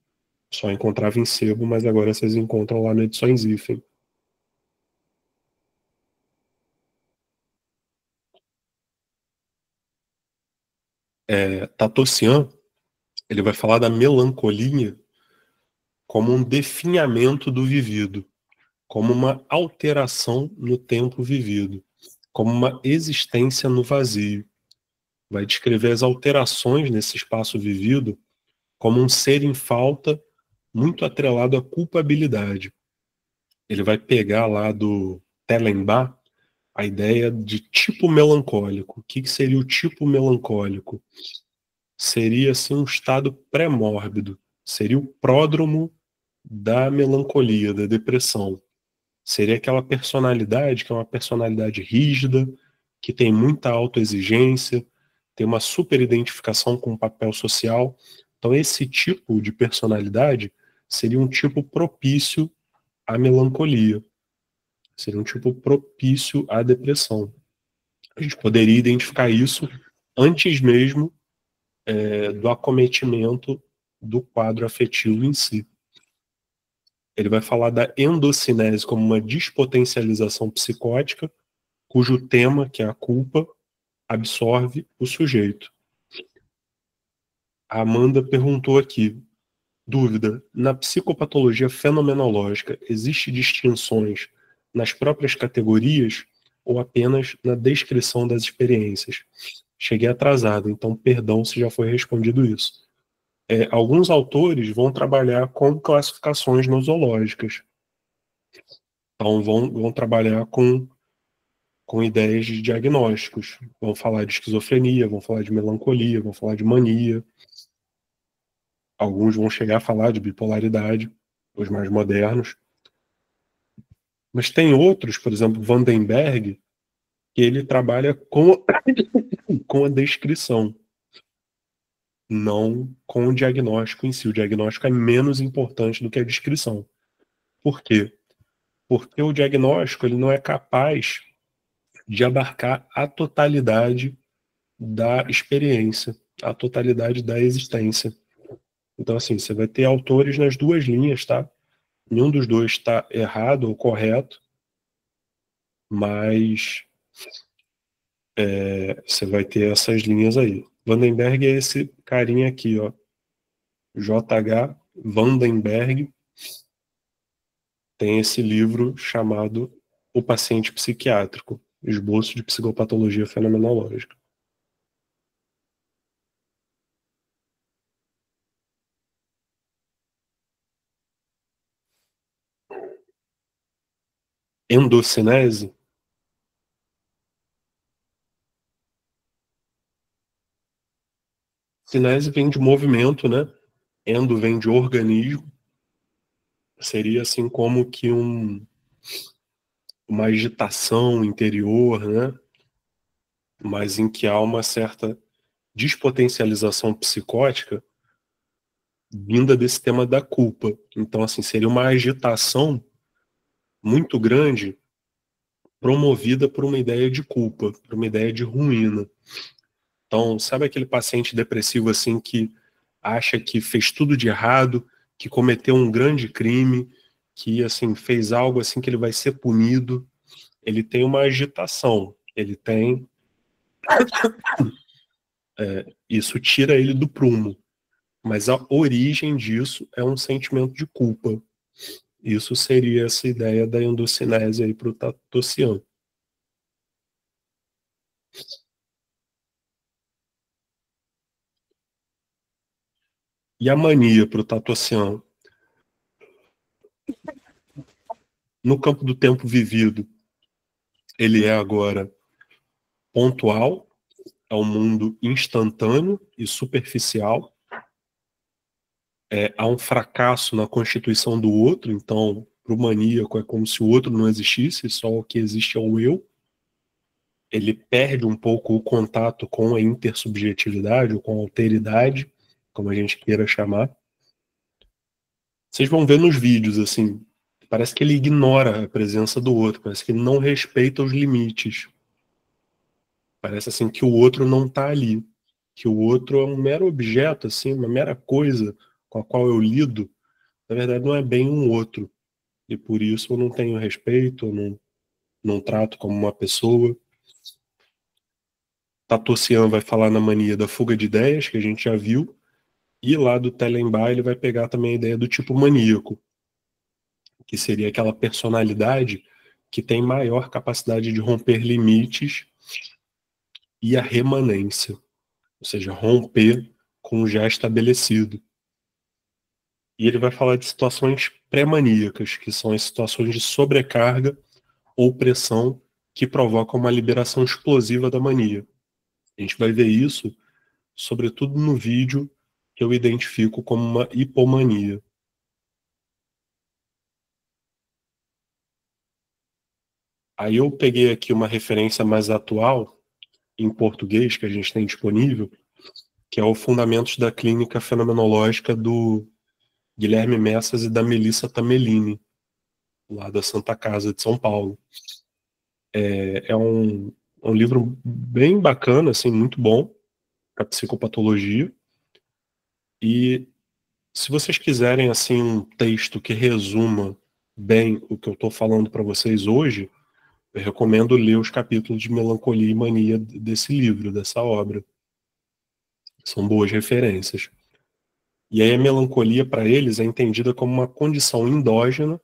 só encontrava em sebo, mas agora vocês encontram lá no Edições Hífen. Tatossian, ele vai falar da melancolia como um definhamento do vivido, como uma alteração no tempo vivido, como uma existência no vazio. Vai descrever as alterações nesse espaço vivido como um ser em falta muito atrelado à culpabilidade. Ele vai pegar lá do Tellenbach a ideia de tipo melancólico. O que seria o tipo melancólico? Seria assim um estado pré-mórbido, seria o pródromo da melancolia, da depressão. Seria aquela personalidade que é uma personalidade rígida, que tem muita autoexigência, tem uma super identificação com o papel social. Então esse tipo de personalidade seria um tipo propício à melancolia, seria um tipo propício à depressão. A gente poderia identificar isso antes mesmo do acometimento do quadro afetivo em si. Ele vai falar da endocinese como uma despotencialização psicótica, cujo tema, que é a culpa, absorve o sujeito. A Amanda perguntou aqui, dúvida, na psicopatologia fenomenológica, existe distinções nas próprias categorias ou apenas na descrição das experiências? Cheguei atrasado, então perdão se já foi respondido isso. Alguns autores vão trabalhar com classificações nosológicas. Então vão trabalhar com ideias de diagnósticos. Vão falar de esquizofrenia, vão falar de melancolia, vão falar de mania. Alguns vão chegar a falar de bipolaridade, os mais modernos. Mas tem outros, por exemplo, Vandenberg, que ele trabalha com a descrição, não com o diagnóstico em si. O diagnóstico é menos importante do que a descrição. Por quê? Porque o diagnóstico ele não é capaz de abarcar a totalidade da experiência, a totalidade da existência. Então, assim, você vai ter autores nas duas linhas, tá? Nenhum dos dois está errado ou correto. mas você vai ter essas linhas aí. Vandenberg é esse carinha aqui, ó. J.H. Vandenberg tem esse livro chamado O Paciente Psiquiátrico, Esboço de Psicopatologia Fenomenológica. Endocinese. Cinese vem de movimento, né? Endo vem de organismo. Seria assim como que uma agitação interior, né? Mas em que há uma certa despotencialização psicótica vinda desse tema da culpa. Então, assim, seria uma agitação muito grande promovida por uma ideia de culpa, por uma ideia de ruína. Então, sabe aquele paciente depressivo assim que acha que fez tudo de errado, que cometeu um grande crime, que assim fez algo assim que ele vai ser punido? Ele tem uma agitação, ele tem isso tira ele do prumo, mas a origem disso é um sentimento de culpa. Isso seria essa ideia da endocinese aí para o Tatosian. E a mania para o Tatosian? No campo do tempo vivido, ele é agora pontual, é um mundo instantâneo e superficial. Há um fracasso na constituição do outro, então, para o maníaco é como se o outro não existisse, só o que existe é o eu. Ele perde um pouco o contato com a intersubjetividade, ou com a alteridade, como a gente queira chamar. Vocês vão ver nos vídeos, assim, parece que ele ignora a presença do outro, parece que ele não respeita os limites. Parece assim que o outro não está ali, que o outro é um mero objeto, assim, uma mera coisa com a qual eu lido. Na verdade, não é bem um outro. E por isso eu não tenho respeito, eu não trato como uma pessoa. Tatosian vai falar na mania da fuga de ideias, que a gente já viu. E lá do Tellenbach ele vai pegar também a ideia do tipo maníaco, que seria aquela personalidade que tem maior capacidade de romper limites e a remanência, ou seja, romper com o já estabelecido. E ele vai falar de situações pré-maníacas, que são as situações de sobrecarga ou pressão que provocam uma liberação explosiva da mania. A gente vai ver isso, sobretudo no vídeo que eu identifico como uma hipomania. Aí eu peguei aqui uma referência mais atual, em português, que a gente tem disponível, que é o Fundamentos da Clínica Fenomenológica do Guilherme Messas e da Melissa Tamelini, lá da Santa Casa de São Paulo. É um livro bem bacana, assim, muito bom para psicopatologia. E se vocês quiserem assim um texto que resuma bem o que eu estou falando para vocês hoje, eu recomendo ler os capítulos de Melancolia e Mania desse livro, dessa obra. São boas referências. E aí a melancolia para eles é entendida como uma condição endógena,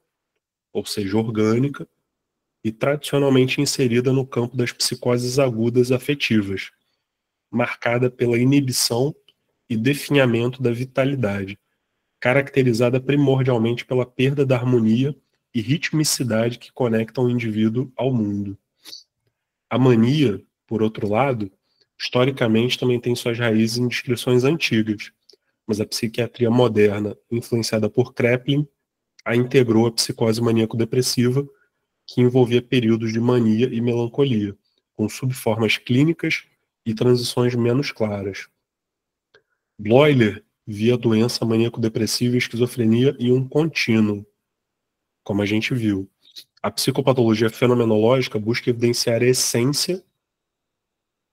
ou seja, orgânica, e tradicionalmente inserida no campo das psicoses agudas afetivas, marcada pela inibição e definhamento da vitalidade, caracterizada primordialmente pela perda da harmonia e ritmicidade que conectam o indivíduo ao mundo. A mania, por outro lado, historicamente também tem suas raízes em descrições antigas, mas a psiquiatria moderna, influenciada por Kraepelin, a integrou a psicose maníaco-depressiva, que envolvia períodos de mania e melancolia, com subformas clínicas e transições menos claras. Bloiler via a doença maníaco-depressiva e esquizofrenia em um contínuo, como a gente viu. A psicopatologia fenomenológica busca evidenciar a essência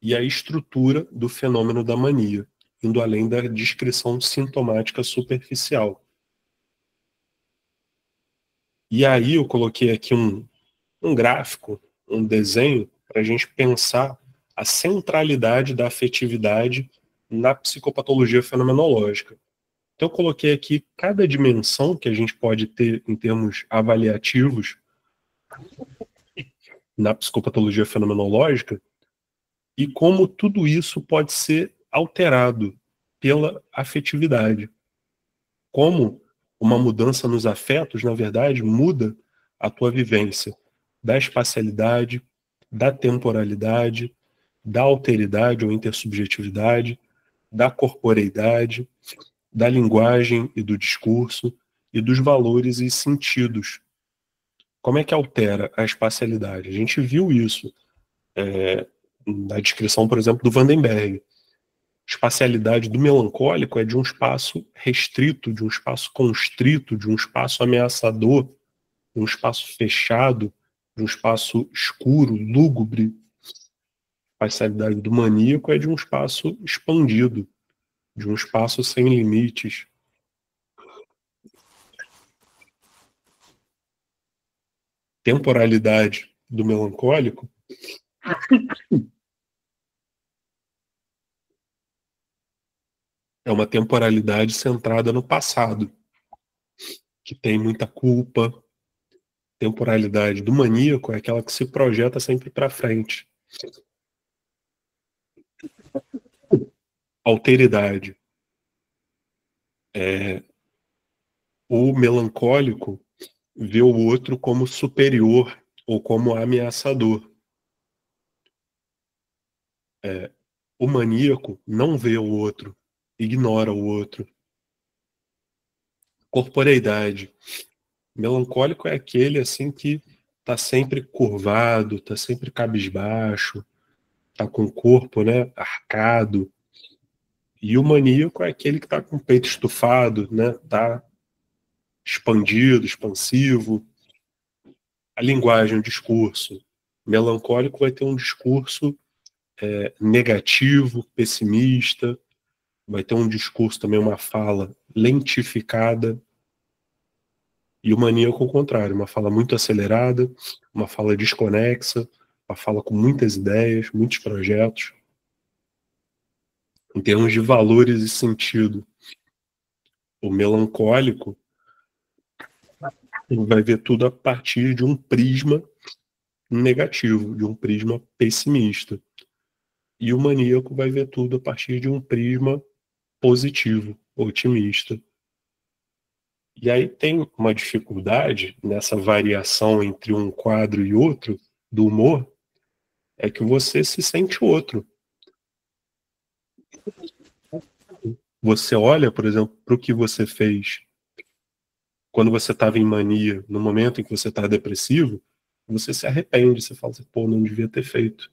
e a estrutura do fenômeno da mania, indo além da descrição sintomática superficial. E aí eu coloquei aqui um gráfico um desenho para a gente pensar a centralidade da afetividade na psicopatologia fenomenológica. Então, eu coloquei aqui cada dimensão que a gente pode ter em termos avaliativos na psicopatologia fenomenológica e como tudo isso pode ser alterado pela afetividade. Como uma mudança nos afetos, na verdade, muda a tua vivência da espacialidade, da temporalidade, da alteridade ou intersubjetividade, da corporeidade, da linguagem e do discurso e dos valores e sentidos. Como é que altera a espacialidade? A gente viu isso na descrição, por exemplo, do Vandenberg. A espacialidade do melancólico é de um espaço restrito, de um espaço constrito, de um espaço ameaçador, de um espaço fechado, de um espaço escuro, lúgubre. A espacialidade do maníaco é de um espaço expandido, de um espaço sem limites. Temporalidade do melancólico é uma temporalidade centrada no passado, que tem muita culpa. Temporalidade do maníaco é aquela que se projeta sempre para frente. Alteridade. O melancólico vê o outro como superior ou como ameaçador. O maníaco não vê o outro, ignora o outro. Corporeidade. Melancólico é aquele assim que está sempre curvado, está sempre cabisbaixo, está com o corpo, né, arcado. E o maníaco é aquele que está com o peito estufado, né, está expandido, expansivo. A linguagem, o discurso. Melancólico vai ter um discurso negativo, pessimista, vai ter um discurso também, uma fala lentificada. E o maníaco, ao contrário, uma fala muito acelerada, uma fala desconexa, uma fala com muitas ideias, muitos projetos. Em termos de valores e sentido, o melancólico vai ver tudo a partir de um prisma negativo, de um prisma pessimista. E o maníaco vai ver tudo a partir de um prisma positivo, otimista. E aí tem uma dificuldade nessa variação entre um quadro e outro do humor, é que você se sente outro. Você olha, por exemplo, para o que você fez quando você estava em mania, no momento em que você está depressivo, você se arrepende, você fala assim, pô, não devia ter feito.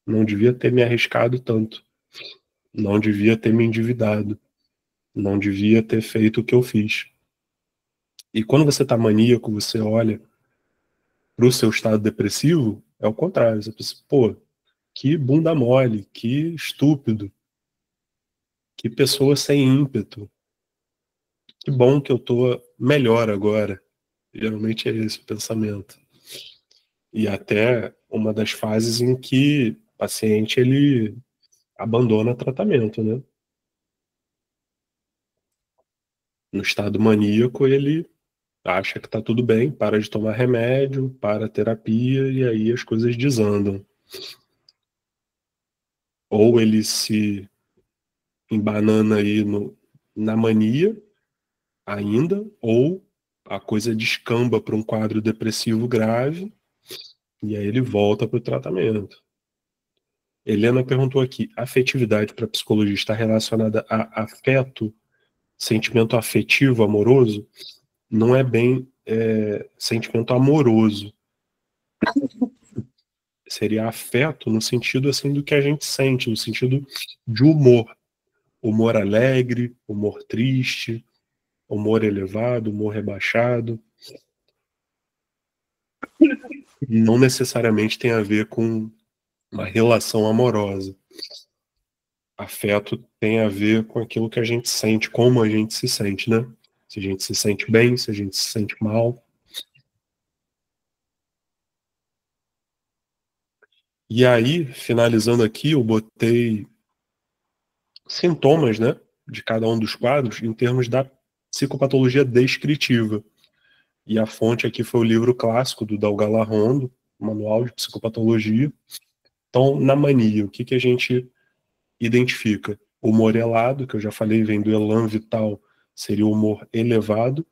Não devia ter me arriscado tanto. Não devia ter me endividado. Não devia ter feito o que eu fiz. E quando você está maníaco, você olha para o seu estado depressivo, é o contrário. Você pensa, pô, que bunda mole, que estúpido, que pessoa sem ímpeto. Que bom que eu tô melhor agora. Geralmente é esse o pensamento. E até uma das fases em que o paciente ele abandona tratamento, né? No estado maníaco, ele acha que tá tudo bem, para de tomar remédio, para a terapia e aí as coisas desandam. Ou ele se embanana aí na mania ainda, ou a coisa descamba para um quadro depressivo grave e aí ele volta para o tratamento. Helena perguntou aqui, afetividade para psicologia está relacionada a afeto, sentimento afetivo, amoroso? Não é bem sentimento amoroso. Seria afeto no sentido assim do que a gente sente, no sentido de humor. Humor alegre, humor triste, humor elevado, humor rebaixado. Não necessariamente tem a ver com uma relação amorosa. Afeto tem a ver com aquilo que a gente sente, como a gente se sente, né? Se a gente se sente bem, se a gente se sente mal. E aí, finalizando aqui, eu botei sintomas, né, de cada um dos quadros em termos da psicopatologia descritiva. E a fonte aqui foi o livro clássico do Dalgal Arrondo, Manual de Psicopatologia. Então, na mania, o que, que a gente identifica? Humor elado, que eu já falei, vem do elan vital, seria o humor elevado.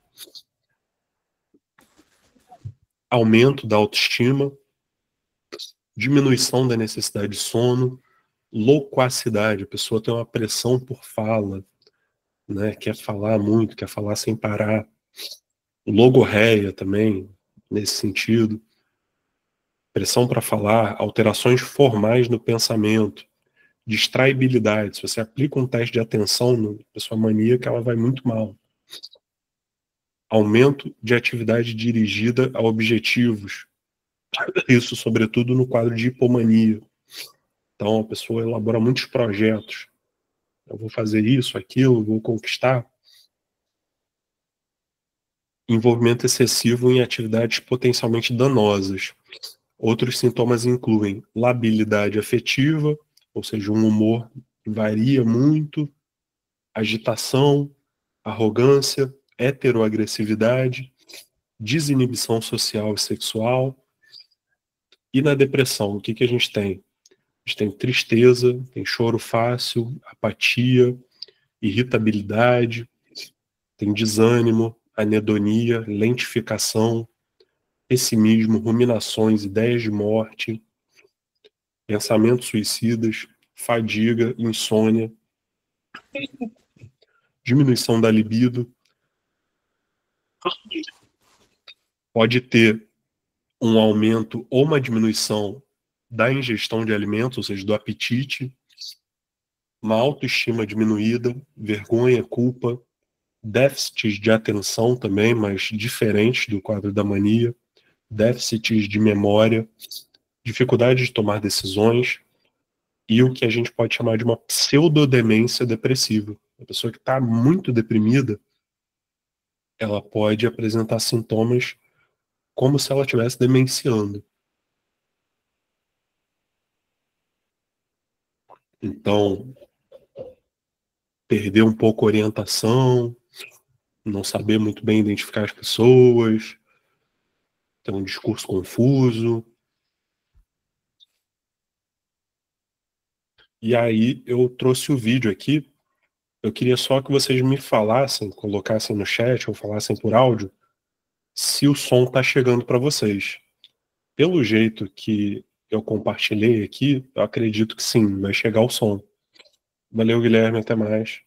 Aumento da autoestima, diminuição da necessidade de sono, loquacidade, a pessoa tem uma pressão por fala, né? Quer falar muito, quer falar sem parar. Logorreia também, nesse sentido. Pressão para falar, alterações formais no pensamento, distraibilidade. Se você aplica um teste de atenção na pessoa maníaca, ela vai muito mal. Aumento de atividade dirigida a objetivos. Isso, sobretudo, no quadro de hipomania. Então, a pessoa elabora muitos projetos. Eu vou fazer isso, aquilo, vou conquistar. Envolvimento excessivo em atividades potencialmente danosas. Outros sintomas incluem labilidade afetiva, ou seja, um humor que varia muito, agitação, arrogância, heteroagressividade, desinibição social e sexual. E na depressão, o que, que a gente tem? A gente tem tristeza, tem choro fácil, apatia, irritabilidade, tem desânimo, anedonia, lentificação, pessimismo, ruminações, ideias de morte, pensamentos suicidas, fadiga, insônia, diminuição da libido. Pode ter um aumento ou uma diminuição da ingestão de alimentos, ou seja, do apetite, uma autoestima diminuída, vergonha, culpa, déficits de atenção também, mas diferentes do quadro da mania, déficits de memória, dificuldade de tomar decisões e o que a gente pode chamar de uma pseudodemência depressiva. A pessoa que está muito deprimida, ela pode apresentar sintomas como se ela estivesse demenciando. Então, perder um pouco a orientação, não saber muito bem identificar as pessoas, ter um discurso confuso. E aí eu trouxe o vídeo aqui. Eu queria só que vocês me falassem, colocassem no chat ou falassem por áudio, se o som está chegando para vocês. Pelo jeito que eu compartilhei aqui, eu acredito que sim, vai chegar o som. Valeu, Guilherme, até mais.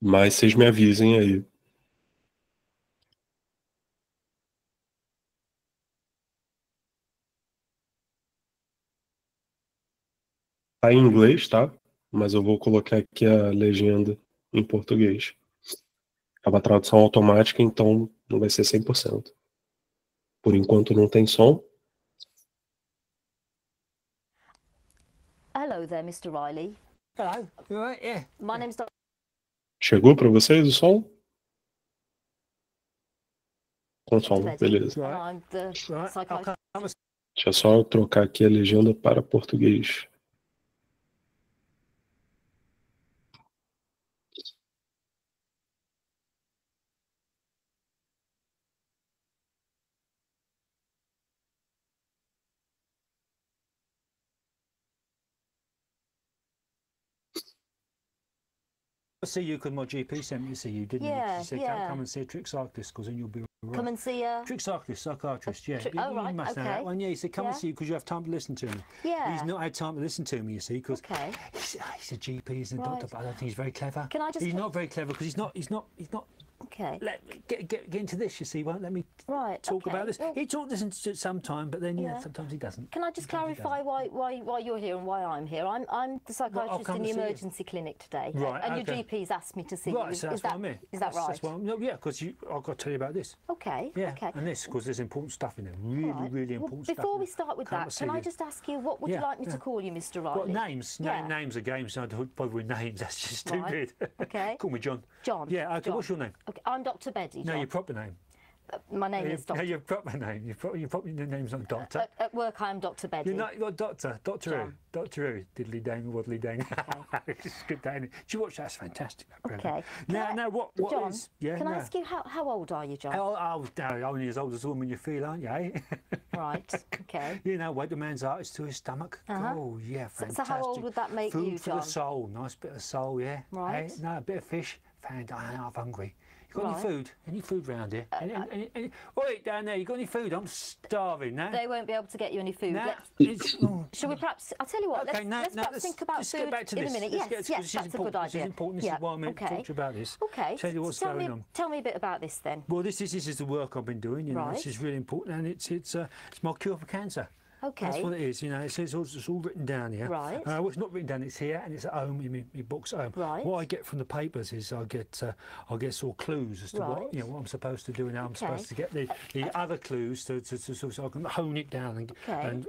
Mas vocês me avisem aí. Tá em inglês, tá? Mas eu vou colocar aqui a legenda em português. É uma tradução automática, então não vai ser 100%. Por enquanto não tem som. Hello there, Mr. Riley. Hello. You all right? Yeah. My name's Dr. Chegou para vocês o som? Com som, Betty, beleza. and I'm the Right. psychiatrist. Deixa eu só trocar aqui a legenda para português. I see you because my GP sent me to see you, didn't Yeah, he? She said, yeah. come and see a trick cyclist because then you'll be right. Come and see her. Trick cyclist, psychiatrist, yeah. tri- You- oh, you right, must know okay. that one. Yeah, he said, come and Yeah. see you because you have time to listen to me. Yeah. He's not had time to listen to me, you see, because Okay. he's a GP, he's a doctor, Right. but I don't think he's very clever. Can I just He's put- not very clever because he's not. Okay. Get into this, you see. Won't let me Right. talk okay. about this. Well, He talked this at some time, but then Yeah. sometimes he doesn't. can I just clarify why you're here and why I'm here? I'm the psychiatrist come in the and see you. emergency clinic today, Right, and okay. your GP's asked me to see Right, you. so that's is that what I'm here. is that right? That's what I'm, no, yeah, because I've got to tell you about this. Okay. Yeah, Okay. and this because there's important stuff in there. Really, Right. really Well, important stuff. before in we there. start with Come that, and see can I you. just ask you what would you Yeah, like me yeah. to call you, Mr. Riley? What names? Yeah. Names are games. I don't bother with names. That's just Right. stupid. Okay. Call me John. John. Yeah. Okay. John. What's your name? Okay. I'm Dr. Betty. No, John. your proper name. My name is No, Dr. your proper name. Your name's not Doctor. At work, I am Dr. Beddy. You're Doctor. Doctor John. Who. Doctor Who. Diddly dang, waddly dang. It's good, Danny. Did you watch that? That's fantastic. That program. Okay. Now, what John, is? Yeah. can I no. ask you how old are you, John? No, only as old as the woman you feel, aren't you? Eh? Right. Okay. You know, wake the man's heart is to his stomach. Oh, yeah, fantastic. So how old would that make Food you, for John? the soul. Nice bit of soul, yeah. Right. Eh? No, a bit of fish. Fantastic. I'm half hungry. You got Right. any food? Any food round here? Oi, down there, you got any food? I'm starving now. They won't be able to get you any food. No, Shall we perhaps? I'll tell you what. Okay, let's perhaps think about let's food get back to in this. a minute. Let's Yes, get, yes, that's a good idea. This is important. This is why I'm meant to talk to you about this. Okay. Tell you what's tell going on. Tell me a bit about this then. Well, this is the work I've been doing. You know, Right. this is really important, and it's my cure for cancer. Okay. That's what it is, you know. It's all written down here. Right. Well, it's not written down. It's here, and it's at home in my books at home. Right. What I get from the papers is I get sort of clues as to what what I'm supposed to do, and how I'm supposed to get the other clues so I can hone it down and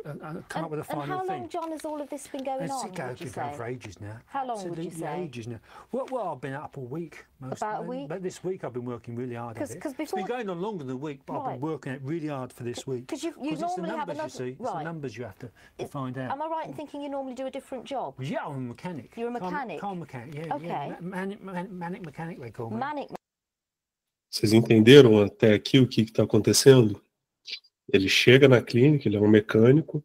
come up with a final And how long, thing. John, has all of this been going on? It's Would you going say? for ages now. How long would you Absolutely say? ages now. Well, I've been up a week. About a week? But this week I've been working really hard at it. Because It's been going on longer than a week, but I've been working it really hard for this week. Because you it's normally the have numbers, another. you see. It's the numbers you have to find out. Am I right in thinking you normally do a different job? Yeah, I'm a mechanic. You're a mechanic? Car mechanic, yeah. Okay. Yeah. Manic mechanic, they call me. Manic. Vocês entenderam até aqui o que está acontecendo? Ele chega na clínica, ele é um mecânico,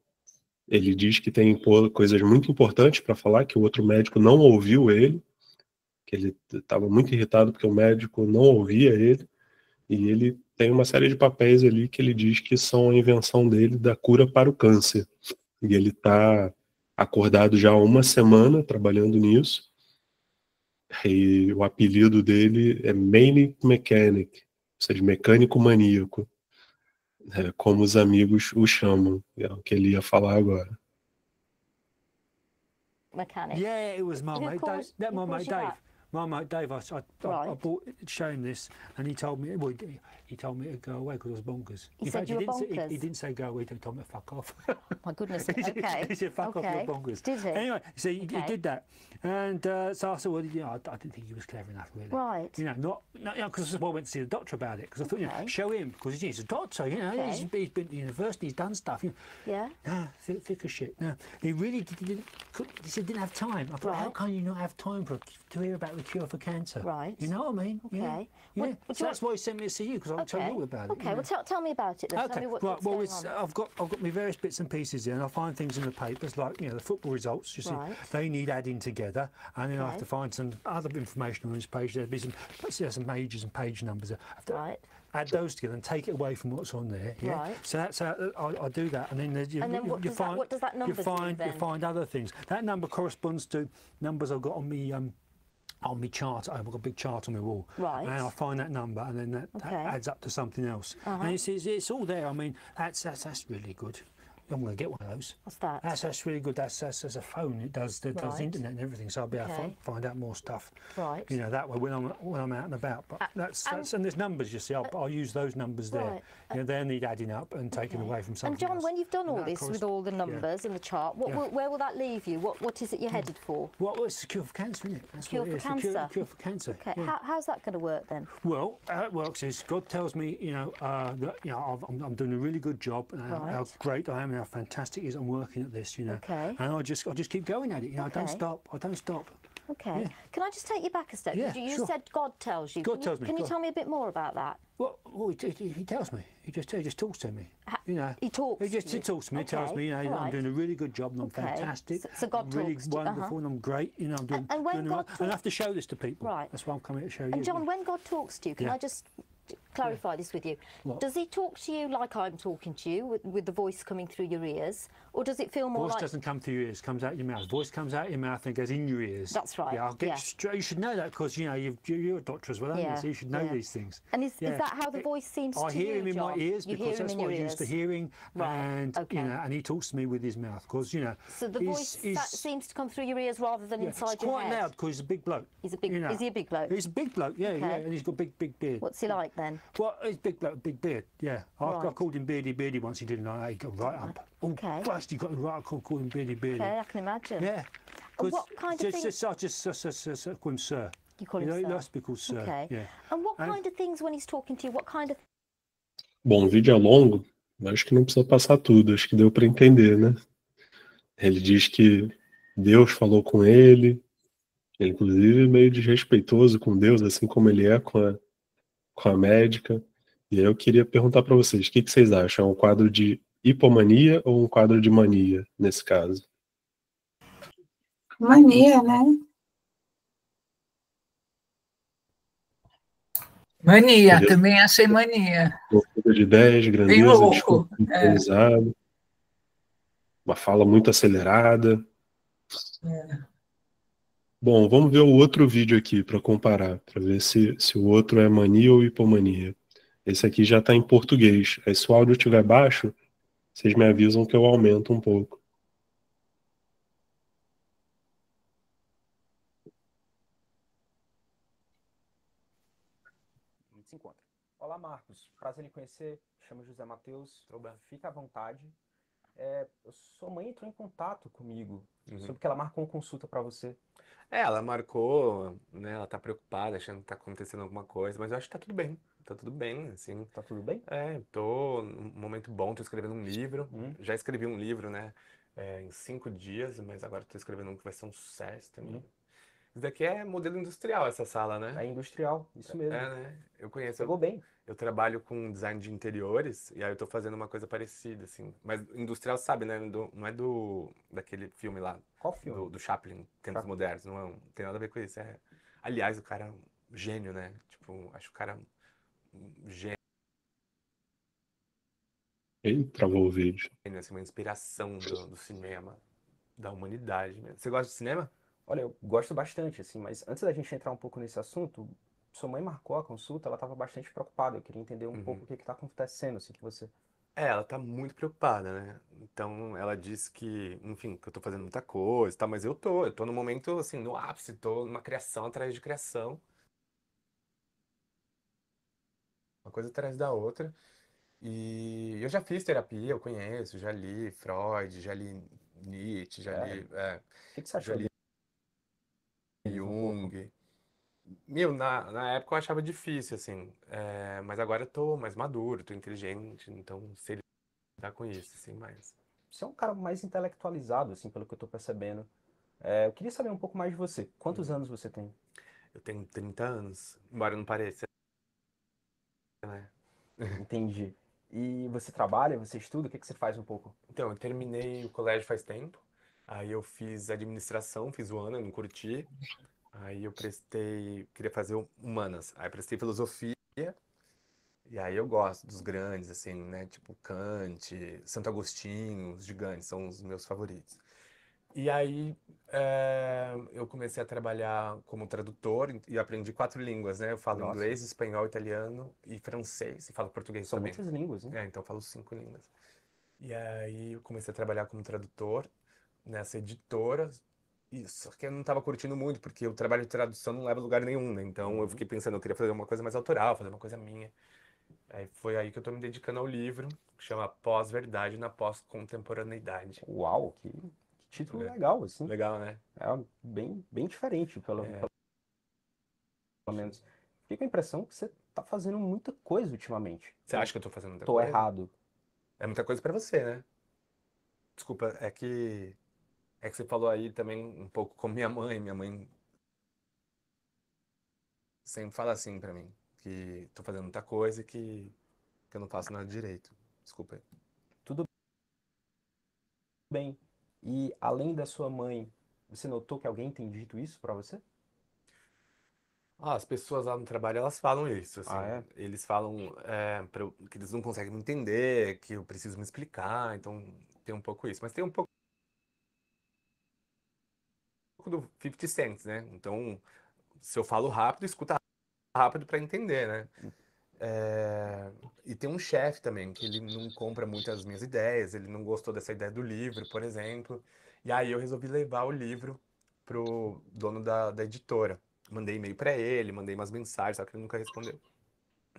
ele diz que tem coisas muito importantes para falar, que o outro médico não ouviu ele, que ele estava muito irritado porque o médico não ouvia ele, e ele tem uma série de papéis ali que ele diz que são a invenção dele da cura para o câncer. E ele está acordado já há uma semana trabalhando nisso, e o apelido dele é Manic Mechanic, ou seja, mecânico maníaco, como os amigos o chamam, é o que ele ia falar agora. Mechanic. Yeah, it was my mate Dave. That my mate Dave. My mate Dave. I bought showed him this, and he told me. Well, he told me to go away because I was bonkers. He said you were bonkers. He didn't say go away. He told me to fuck off. My goodness. He Okay. said fuck off, you're bonkers. Did he? Anyway, so he did that, and so I said, well, you know, I didn't think he was clever enough, really. Right. You know, not because I went to see the doctor about it because I thought, you know, show him because he's a doctor. You know, he's been to university, he's done stuff. You know. Yeah. No, thick as shit. No, he really didn't. He said didn't have time. I thought, how can you not have time to hear about the cure for cancer? Right. You know what I mean? Okay. Yeah. So that's why he sent me to see you because I'll tell you all about it. Okay. Well, tell me about it then. Okay. Tell me what's Right. Well, going on. I've got my various bits and pieces here, and I find things in the papers like the football results. You see, they need adding together, and then I have to find some other information on this page. There'll be some pages and page numbers. I have to add those together and take it away from what's on there. Yeah. Right. So that's how I do that, and then what does that number do then? You find other things. That number corresponds to numbers I've got on me. On my chart, I've got a big chart on my wall, and I find that number, and then that adds up to something else. And it's all there. I mean, that's really good. I'm going to get one of those. What's that? That's really good. That's a phone. It does the internet and everything, so I'll be able to find out more stuff. Right. You know, that way when I'm out and about. But that's and there's numbers. You see, I'll use those numbers there. Right. You know, they need adding up and taking away from something. And John, else. when you've done all this with all the numbers and the chart, where will that leave you? What is it you're headed for? Well, it's the cure for cancer, isn't it? That's Cure what it for is. cancer. Cure for cancer. Okay. Yeah. How's that going to work then? Well, how it works is God tells me, that I'm doing a really good job, and how great I am, and how fantastic it is. I'm working at this, and I just keep going at it. I don't stop. Okay. Yeah. Can I just take you back a step? Yeah, you sure. said God tells you. God tells me. Can you tell me a bit more about that? Well, he tells me. He just talks to me. He talks. He talks to me. He tells me, I'm doing a really good job, and I'm fantastic. So God really talks to you. wonderful, and I'm great. I'm doing. And when doing God I have to show this to people. Right. That's why I'm coming to show you. And John, when God talks to you, can I just clarify this with you? What? Does he talk to you like I'm talking to you, with the voice coming through your ears, or does it feel more Voice like... doesn't come through your ears, comes out your mouth. Voice comes out your mouth and goes in your ears. That's right. Yeah, I'll get straight. You should know that because you're a doctor as well, aren't you? So you should know these things. And is that how the voice seems to you, I hear him in John? my ears You because hear that's him in what your I'm used to ears. hearing, Right. and he talks to me with his mouth because So the voice that seems to come through your ears rather than inside your head. It's quite loud because he's a big bloke. He's a big. Is he a big bloke? He's a big bloke, yeah, and he's got a big beard. What's he like then? Well, he's a big bloke, big beard, yeah. I called him Beardy once. He didn't like that. He got right up. Oh, Christ, he got right up. Called him Beardy. Okay, I can imagine. Yeah. And what kind of things? I just call him Sir. You call him Sir? He likes to be called Sir. Okay. Yeah. And what kind of things when he's talking to you? What kind of Bom, o vídeo é longo, mas acho que não precisa passar tudo, acho que deu para entender, né? Ele diz que Deus falou com ele, inclusive meio desrespeitoso com Deus, assim como ele é com a médica. E aí eu queria perguntar para vocês, o que que vocês acham? É um quadro de hipomania ou um quadro de mania, nesse caso? Mania, né? Mania, Seria também achei mania. loucura de ideias, Bem grandeza, discurso louco. improvisado, uma fala muito acelerada. Bom, vamos ver o outro vídeo aqui para comparar, para ver se o outro é mania ou hipomania. Esse aqui já está em português. Aí se o áudio estiver baixo, vocês me avisam que eu aumento um pouco. A gente se encontra. Olá, Marcos. Prazer em conhecer. Chamo José Matheus. Fica à vontade. Sua mãe entrou em contato comigo sobre que ela marcou uma consulta para você. Ela marcou, né? Ela tá preocupada, achando que tá acontecendo alguma coisa, mas eu acho que tá tudo bem. Tá tudo bem, assim. Tá tudo bem? Tô num momento bom, tô escrevendo um livro. Já escrevi um livro, né? Em 5 dias, mas agora tô escrevendo um que vai ser um sucesso também. Isso daqui é modelo industrial, essa sala, né? É industrial, isso mesmo. Né? Eu conheço. Pegou bem. Eu trabalho com design de interiores e aí eu tô fazendo uma coisa parecida, assim. Mas industrial, sabe, né? Não é daquele filme lá. Qual filme? Do Chaplin, Tempos Modernos. Não tem nada a ver com isso. Aliás, o cara é um gênio, né? Tipo, acho o cara um gênio, Ele travou o vídeo. assim, uma inspiração do cinema, da humanidade mesmo. Você gosta de cinema? Olha, eu gosto bastante, assim, mas antes da gente entrar um pouco nesse assunto, sua mãe marcou a consulta, ela estava bastante preocupada. Eu queria entender um pouco o que está acontecendo, assim, que você... Ela tá muito preocupada, né? Então, ela disse que, enfim, que eu tô fazendo muita coisa, tá? Mas eu tô no momento, assim, no ápice, tô numa criação atrás de criação, uma coisa atrás da outra. E eu já fiz terapia, eu conheço, já li Freud, já li Nietzsche, O que você achou já li deles um pouco? Jung. Meu, na época eu achava difícil, assim, mas agora eu tô mais maduro, tô inteligente, então sei lidar com isso, assim, mais. Você é um cara mais intelectualizado, assim, pelo que eu tô percebendo. Eu queria saber um pouco mais de você. Quantos anos você tem? Eu tenho 30 anos, embora não pareça, né? Entendi. E você trabalha, você estuda, o que que você faz um pouco? Então, eu terminei o colégio faz tempo, aí eu fiz administração, fiz o ano, eu não curti, aí eu queria fazer humanas, aí prestei filosofia, e aí eu gosto dos grandes, assim, né, tipo Kant, Santo Agostinho, os gigantes, são os meus favoritos. E aí eu comecei a trabalhar como tradutor e aprendi 4 línguas, né, eu falo Nossa. inglês, espanhol, italiano e francês, e falo português São também. muitas línguas, né? Então eu falo 5 línguas. E aí eu comecei a trabalhar como tradutor nessa editora. Só que eu não estava curtindo muito, porque o trabalho de tradução não leva a lugar nenhum, né? Então eu fiquei pensando, eu queria fazer uma coisa mais autoral, fazer uma coisa minha. Aí foi aí que eu tô me dedicando ao livro, que chama Pós-Verdade na Pós-Contemporaneidade. Uau, que título É. legal, assim. Legal, né? É bem diferente, pelo menos. Fiquei com a impressão que você tá fazendo muita coisa ultimamente. Você acha que eu tô fazendo muita Tô coisa? errado. É muita coisa pra você, né? Desculpa, é que você falou aí também um pouco com minha mãe. Minha mãe sempre fala assim pra mim, que tô fazendo muita coisa e que eu não faço nada direito. Desculpa aí. Tudo bem. E além da sua mãe, você notou que alguém tem dito isso pra você? As pessoas lá no trabalho, elas falam isso, assim. Ah, é? Eles falam que eles não conseguem me entender, que eu preciso me explicar, então tem um pouco isso. Mas tem um pouco do 50 Cent, né? Então, se eu falo rápido, escuta rápido para entender, né? E tem um chefe também, que ele não compra muito as minhas ideias, ele não gostou dessa ideia do livro, por exemplo. E aí eu resolvi levar o livro pro dono da editora. Mandei e-mail para ele, mandei umas mensagens, só que ele nunca respondeu.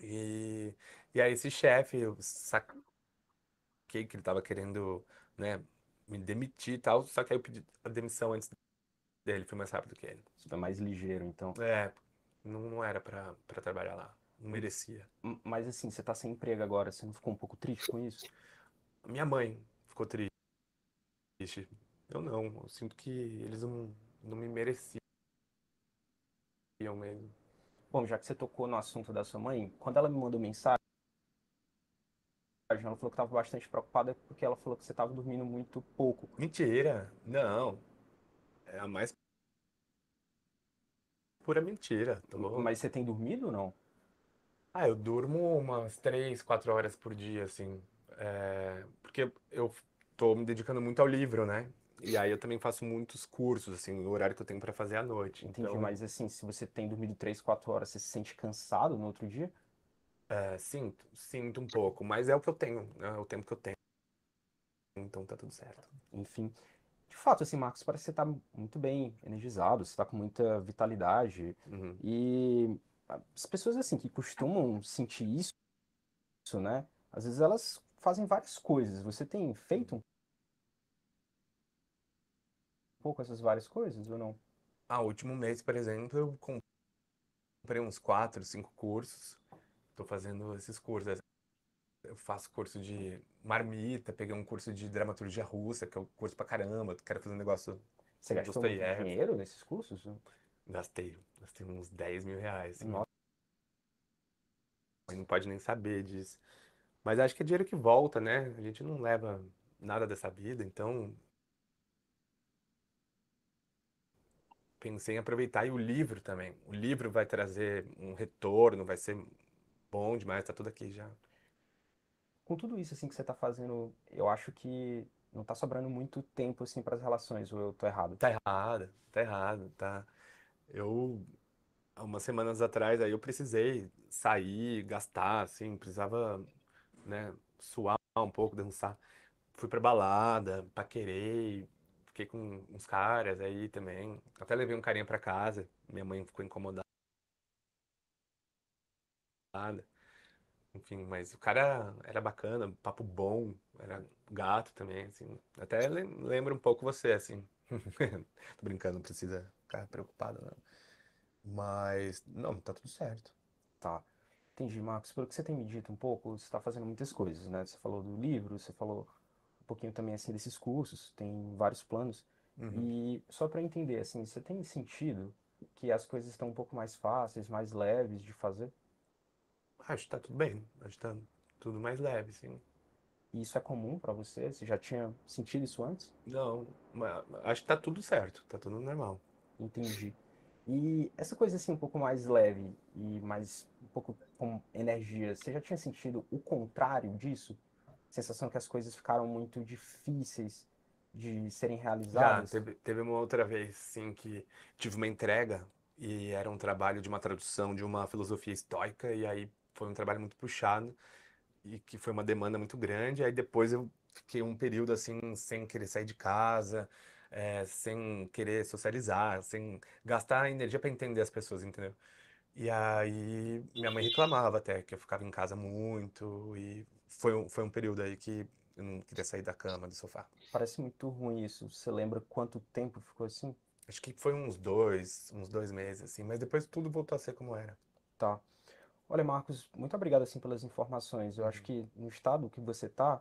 E aí esse chefe, eu saquei que ele tava querendo, né, me demitir e tal, só que aí eu pedi a demissão antes dele, fui mais rápido que ele. Você tá mais ligeiro, então. Não era pra trabalhar lá. não merecia. Mas assim, você tá sem emprego agora, você não ficou um pouco triste com isso? Minha mãe ficou triste. Eu não, eu sinto que eles não me mereciam mesmo. Bom, já que você tocou no assunto da sua mãe, quando ela me mandou mensagem, ela falou que estava bastante preocupada porque ela falou que você estava dormindo muito pouco. Mentira, não. É a mais pura mentira. Mas você tem dormido ou não? Ah, eu durmo umas 3, 4 horas por dia, assim. Porque eu tô me dedicando muito ao livro, né? E aí eu também faço muitos cursos, assim, no horário que eu tenho para fazer à noite. Entendi, então, mas assim, se você tem dormido 3, 4 horas, você se sente cansado no outro dia? sinto um pouco, mas é o que eu tenho, né? É o tempo que eu tenho. Então tá tudo certo. Enfim, de fato, assim, Marcos, parece que você está muito bem energizado, você está com muita vitalidade. Uhum. E as pessoas, assim, que costumam sentir isso, né? Às vezes elas fazem várias coisas. Você tem feito um pouco essas várias coisas ou não? O último mês, por exemplo, eu comprei uns 4, 5 cursos. Tô fazendo esses cursos. Eu faço curso de marmita, peguei um curso de dramaturgia russa, que é um curso pra caramba. Quero fazer um negócio. Você gastou muito dinheiro nesses cursos? Gastei uns 10 mil reais. Nossa. Não pode nem saber disso. Mas acho que é dinheiro que volta, né? A gente não leva nada dessa vida, então pensei em aproveitar. E o livro também. O livro vai trazer um retorno, vai ser bom demais, tá tudo aqui já. Com tudo isso assim que você está fazendo, eu acho que não está sobrando muito tempo assim para as relações, ou eu tô errado? Tá errado, tá. Eu, há umas semanas atrás, aí eu precisei sair, gastar, assim, precisava, né, suar um pouco, dançar. Fui pra balada, paquerei, fiquei com uns caras aí também. Até levei um carinha pra casa, minha mãe ficou incomodada. Enfim, mas o cara era bacana, papo bom, era gato também, assim. Até lembra um pouco você, assim. Tô brincando, não precisa ficar preocupado, não. Mas, não, tá tudo certo. Tá. Entendi, Marcos. Pelo que você tem me dito um pouco, você está fazendo muitas coisas, né? Você falou do livro, você falou um pouquinho também assim desses cursos, tem vários planos. Uhum. E só para entender, assim, você tem sentido que as coisas estão um pouco mais fáceis, mais leves de fazer? Acho que tá tudo bem, acho que tá tudo mais leve, sim. E isso é comum para você? Você já tinha sentido isso antes? Não, acho que tá tudo certo, tá tudo normal. Entendi. E essa coisa assim um pouco mais leve e mais um pouco com energia, você já tinha sentido o contrário disso? Sensação que as coisas ficaram muito difíceis de serem Já, realizadas? teve uma outra vez, sim, que tive uma entrega e era um trabalho de uma tradução de uma filosofia estoica e aí foi um trabalho muito puxado e que foi uma demanda muito grande. Aí depois eu fiquei um período assim sem querer sair de casa, sem querer socializar, sem gastar energia para entender as pessoas, entendeu? E aí minha mãe reclamava até que eu ficava em casa muito e foi um período aí que eu não queria sair da cama, do sofá. Parece muito ruim isso. Você lembra quanto tempo ficou assim? Acho que foi uns dois meses, assim, mas depois tudo voltou a ser como era. Tá. Olha, Marcos, muito obrigado assim pelas informações. Eu acho que no estado que você tá,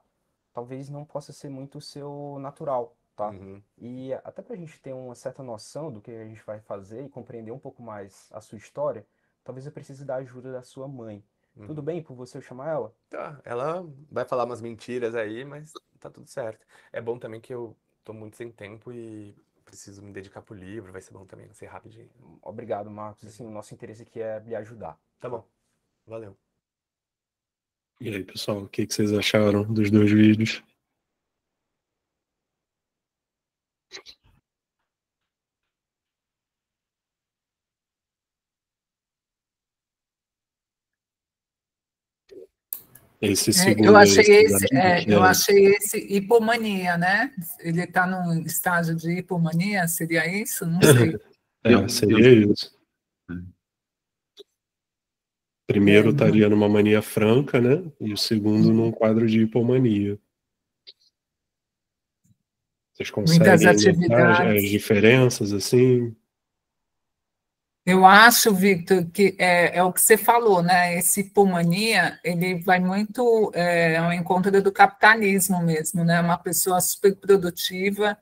talvez não possa ser muito o seu natural, tá? Uhum. E até para a gente ter uma certa noção do que a gente vai fazer e compreender um pouco mais a sua história, talvez eu precise da ajuda da sua mãe. Tudo bem por você eu chamar ela? Tá, ela vai falar umas mentiras aí, mas tá tudo certo. É bom também que eu tô muito sem tempo e preciso me dedicar pro livro, vai ser bom também, vai ser rapidinho. Obrigado, Marcos. Assim, o nosso interesse aqui é lhe ajudar. Tá bom, valeu. E aí, pessoal, o que vocês acharam dos 2 vídeos? Esse segundo eu achei eu achei esse hipomania, né? Ele está num estágio de hipomania, seria isso? Não sei. Seria isso. Primeiro estaria numa mania franca, né? E o segundo num quadro de hipomania. Vocês conseguem notar as diferenças, assim? Eu acho, Victor, que é o que você falou, né? Esse hipomania, ele vai muito ao encontro do capitalismo mesmo, né? Uma pessoa super produtiva,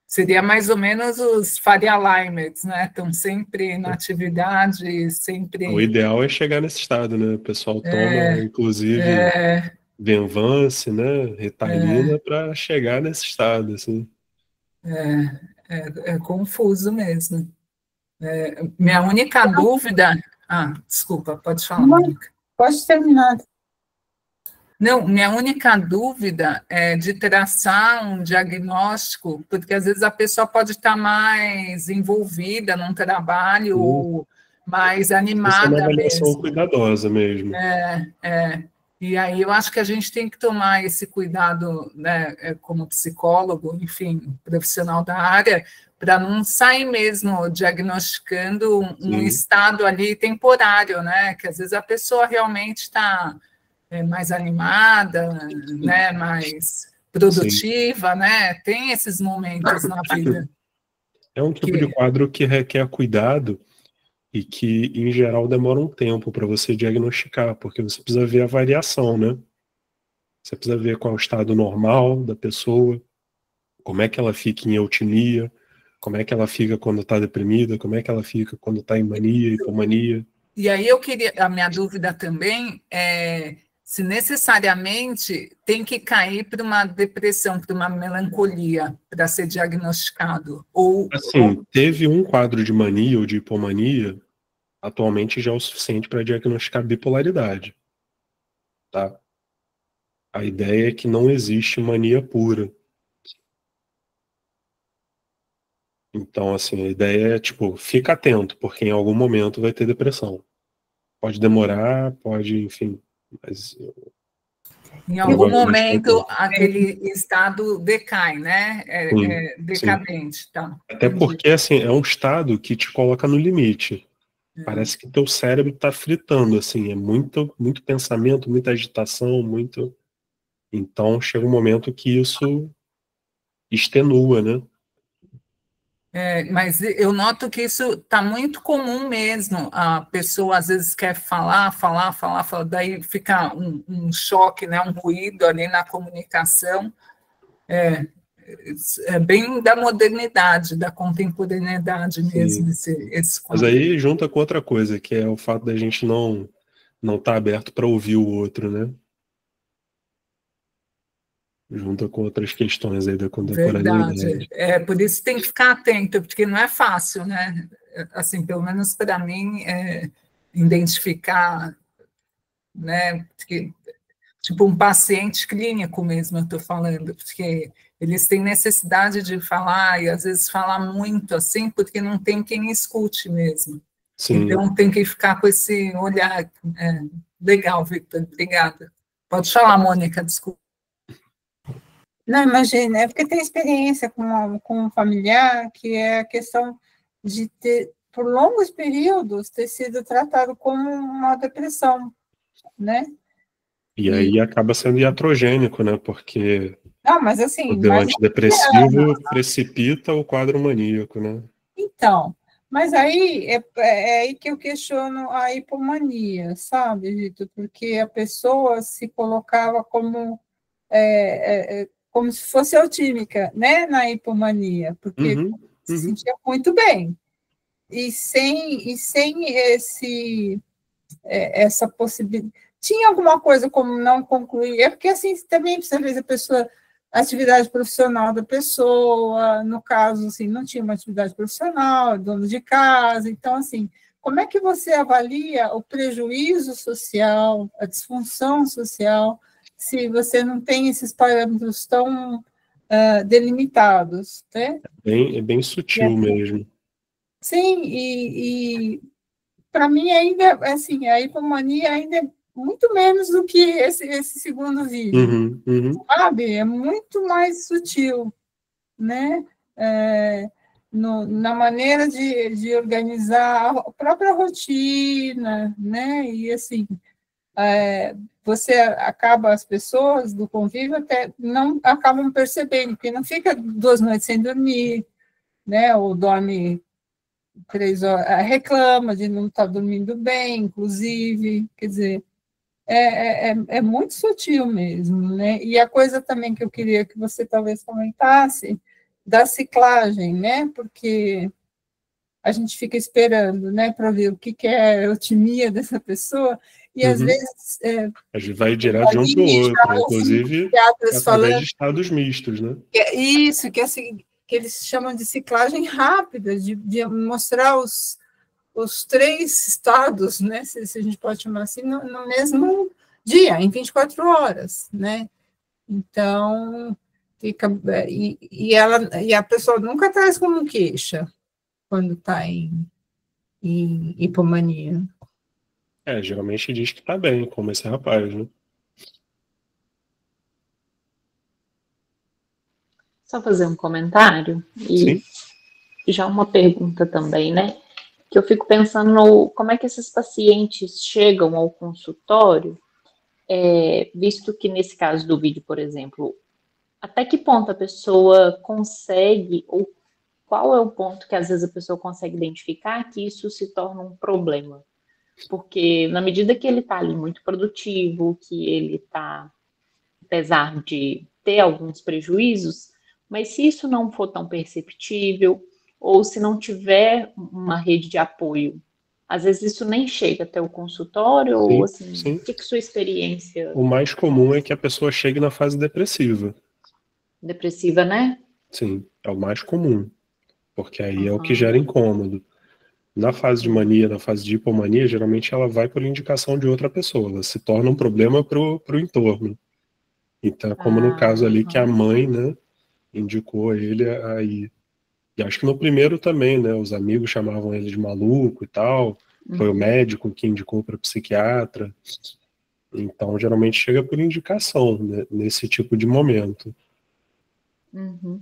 seria mais ou menos os Faria Limers, né? Estão sempre na atividade, sempre... O ideal é chegar nesse estado, né? O pessoal toma, inclusive, Venvance, né? Ritalina, para chegar nesse estado, assim. É confuso mesmo. Minha única dúvida... desculpa, pode falar, Mônica. Pode terminar. Não, minha única dúvida é de traçar um diagnóstico, porque às vezes a pessoa pode estar mais envolvida num trabalho ou mais animada Isso é uma avaliação mesmo. cuidadosa mesmo. E aí eu acho que a gente tem que tomar esse cuidado, né, como psicólogo, enfim, profissional da área, para não sair mesmo diagnosticando um estado ali temporário, né? Que às vezes a pessoa realmente está mais animada, né? Mais produtiva, né? Tem esses momentos na vida. É um tipo de quadro que requer cuidado e que, em geral, demora um tempo para você diagnosticar, porque você precisa ver a variação, né? Você precisa ver qual é o estado normal da pessoa, como é que ela fica em eutinia, como é que ela fica quando está deprimida, como é que ela fica quando está em mania, hipomania. E aí a minha dúvida também é se necessariamente tem que cair para uma depressão, para uma melancolia, para ser diagnosticado. Assim, teve um quadro de mania ou de hipomania, atualmente já é o suficiente para diagnosticar bipolaridade. Tá? A ideia é que não existe mania pura. Então, assim, a ideia é, tipo, fica atento, porque em algum momento vai ter depressão. Pode demorar, pode, enfim, mas... Em algum momento, aquele estado decai, né? Decadente. Tá. Até porque, assim, é um estado que te coloca no limite. Parece que teu cérebro está fritando, assim, é muito, muito pensamento, muita agitação, muito... Então, chega um momento que isso extenua, né? Mas eu noto que isso está muito comum mesmo. A pessoa às vezes quer falar, daí fica um choque, né, um ruído ali na comunicação. É bem da modernidade, da contemporaneidade mesmo, esse Mas aí junta com outra coisa, que é o fato da gente não estar aberto para ouvir o outro, né? Junto com outras questões aí da contemporaneidade. Verdade. Por isso tem que ficar atento, porque não é fácil, né? Assim, pelo menos para mim, identificar, né? Porque, tipo um paciente clínico mesmo, eu estou falando, porque eles têm necessidade de falar, e às vezes falar muito assim, porque não tem quem escute mesmo. Sim. Então tem que ficar com esse olhar. Legal, Victor, obrigada. Pode falar, Mônica, desculpa. Não, imagina, é porque tem experiência com um familiar, que é a questão de ter, por longos períodos, ter sido tratado como uma depressão, né? E aí acaba sendo iatrogênico, né? Porque não, mas assim, o antidepressivo precipita o quadro maníaco, né? Então, mas aí é aí que eu questiono a hipomania, sabe, Vitor? Porque a pessoa se colocava como se fosse autímica, né, na hipomania, porque se sentia muito bem. E sem essa possibilidade. Tinha alguma coisa como não concluir, é porque assim também precisa ver a pessoa, a atividade profissional da pessoa, no caso, assim, não tinha uma atividade profissional, dono de casa, então, assim, como é que você avalia o prejuízo social, a disfunção social, se você não tem esses parâmetros tão delimitados, né? É bem sutil mesmo. Sim, e para mim ainda, assim, a hipomania ainda é muito menos do que esse segundo vídeo, sabe? É muito mais sutil, né? Na maneira de organizar a própria rotina, né? E, assim, você acaba, as pessoas do convívio até não acabam percebendo, porque não fica 2 noites sem dormir, né? Ou dorme 3 horas, reclama de não estar dormindo bem, inclusive, quer dizer, é muito sutil mesmo, né? E a coisa também que eu queria que você talvez comentasse, da ciclagem, né? Porque a gente fica esperando, né, para ver o que é a eutimia dessa pessoa, e às vezes... a gente vai direto de um para o outro, inclusive através de estados mistos, né? Isso, que eles chamam de ciclagem rápida, de mostrar os 3 estados, né, se a gente pode chamar assim, no mesmo dia, em 24 horas, né? Então, fica... E a pessoa nunca traz como queixa quando está em hipomania. Geralmente diz que está bem, como esse rapaz, né? Só fazer um comentário e Sim. já uma pergunta também, né? Que eu fico pensando como é que esses pacientes chegam ao consultório, visto que nesse caso do vídeo, por exemplo, até que ponto a pessoa consegue, ou qual é o ponto que às vezes a pessoa consegue identificar que isso se torna um problema? Porque na medida que ele está ali muito produtivo, que ele está, apesar de ter alguns prejuízos, mas se isso não for tão perceptível, ou se não tiver uma rede de apoio, às vezes isso nem chega até o consultório, Sim, ou assim, sim. o que sua experiência... O mais comum é que a pessoa chegue na fase depressiva. Depressiva, né? Sim, é o mais comum, porque aí é o que gera incômodo. Na fase de mania, na fase de hipomania, geralmente ela vai por indicação de outra pessoa, ela se torna um problema pro entorno. Então, como no caso ali que a mãe, né, indicou ele aí. E acho que no primeiro também, né, os amigos chamavam ele de maluco e tal, foi o médico que indicou para psiquiatra. Então, geralmente chega por indicação, né, nesse tipo de momento.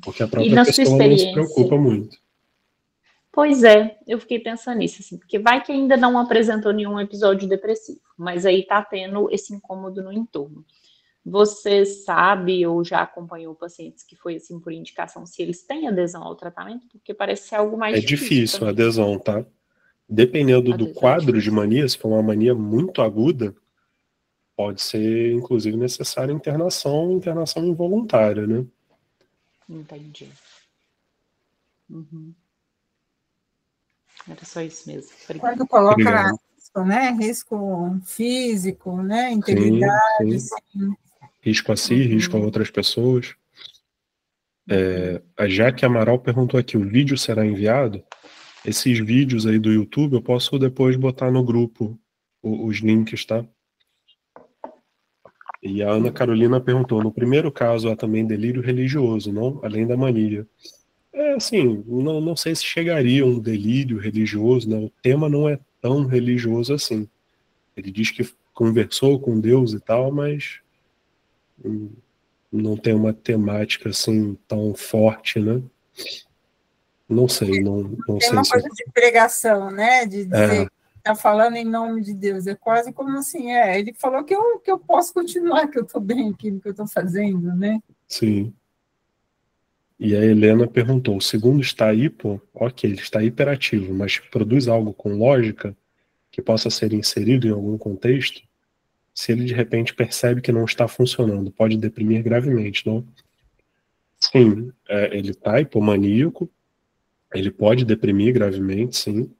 Porque a própria pessoa não se preocupa muito. Pois é, eu fiquei pensando nisso, assim, porque vai que ainda não apresentou nenhum episódio depressivo, mas aí tá tendo esse incômodo no entorno. Você sabe ou já acompanhou pacientes que foi assim por indicação, se eles têm adesão ao tratamento? Porque parece ser algo mais difícil. É difícil a adesão, tá? Dependendo do quadro de mania, se for uma mania muito aguda, pode ser, inclusive, necessária internação involuntária, né? Entendi. Era só isso mesmo. Quando coloca risco, né? Risco físico, né? Integridade. Sim. Risco a si, risco a outras pessoas. A Jaque Amaral perguntou aqui, o vídeo será enviado? Esses vídeos aí do YouTube eu posso depois botar no grupo os links, tá? E a Ana Carolina perguntou, no primeiro caso há também delírio religioso, não? Além da mania. Assim, não sei se chegaria um delírio religioso, né? O tema não é tão religioso assim. Ele diz que conversou com Deus e tal, mas não tem uma temática assim tão forte, né? Não sei, não tem sei uma coisa de pregação, né? De dizer que está falando em nome de Deus. É quase como assim, ele falou que eu posso continuar, que eu estou bem aqui no que eu estou fazendo, né? Sim. E a Helena perguntou, o segundo está hipo, ok, ele está hiperativo, mas produz algo com lógica que possa ser inserido em algum contexto? Se ele de repente percebe que não está funcionando, pode deprimir gravemente, não? Sim, ele está hipomaníaco, ele pode deprimir gravemente, sim.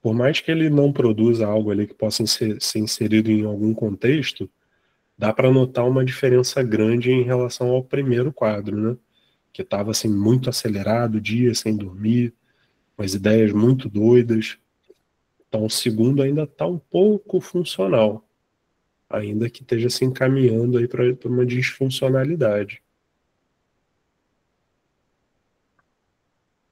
Por mais que ele não produza algo ali que possa ser inserido em algum contexto, dá para notar uma diferença grande em relação ao primeiro quadro, né? Que estava assim, muito acelerado, dias sem dormir, umas ideias muito doidas. Então o segundo ainda está um pouco funcional, ainda que esteja se encaminhando aí para uma disfuncionalidade.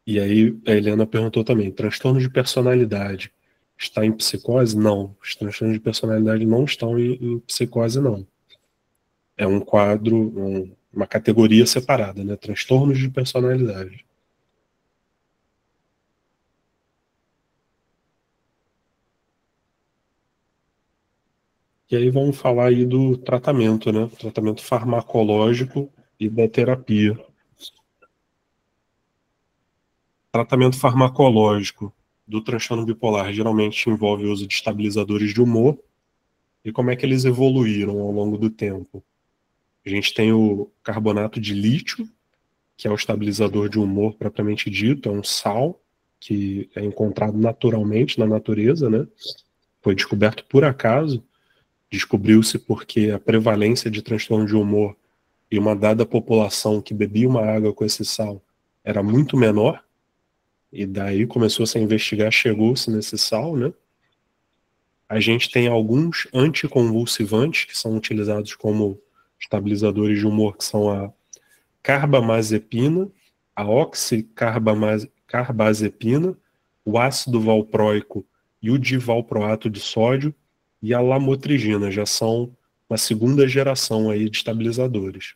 E aí a Helena perguntou também, transtorno de personalidade está em psicose? Não, os transtornos de personalidade não estão em psicose, não. É um quadro, uma categoria separada, né? Transtornos de personalidade. E aí vamos falar aí do tratamento, né? Tratamento farmacológico e da terapia. tratamento farmacológico do transtorno bipolar geralmente envolve o uso de estabilizadores de humor. E como é que eles evoluíram ao longo do tempo? A gente tem o carbonato de lítio, que é o estabilizador de humor propriamente dito, é um sal que é encontrado naturalmente na natureza, né? Foi descoberto por acaso, descobriu-se porque a prevalência de transtorno de humor em uma dada população que bebia uma água com esse sal era muito menor, e daí começou-se a investigar, chegou-se nesse sal, né? A gente tem alguns anticonvulsivantes que são utilizados como estabilizadores de humor, que são a carbamazepina, a oxicarbazepina, o ácido valproico e o divalproato de sódio e a lamotrigina. Já são uma segunda geração aí de estabilizadores.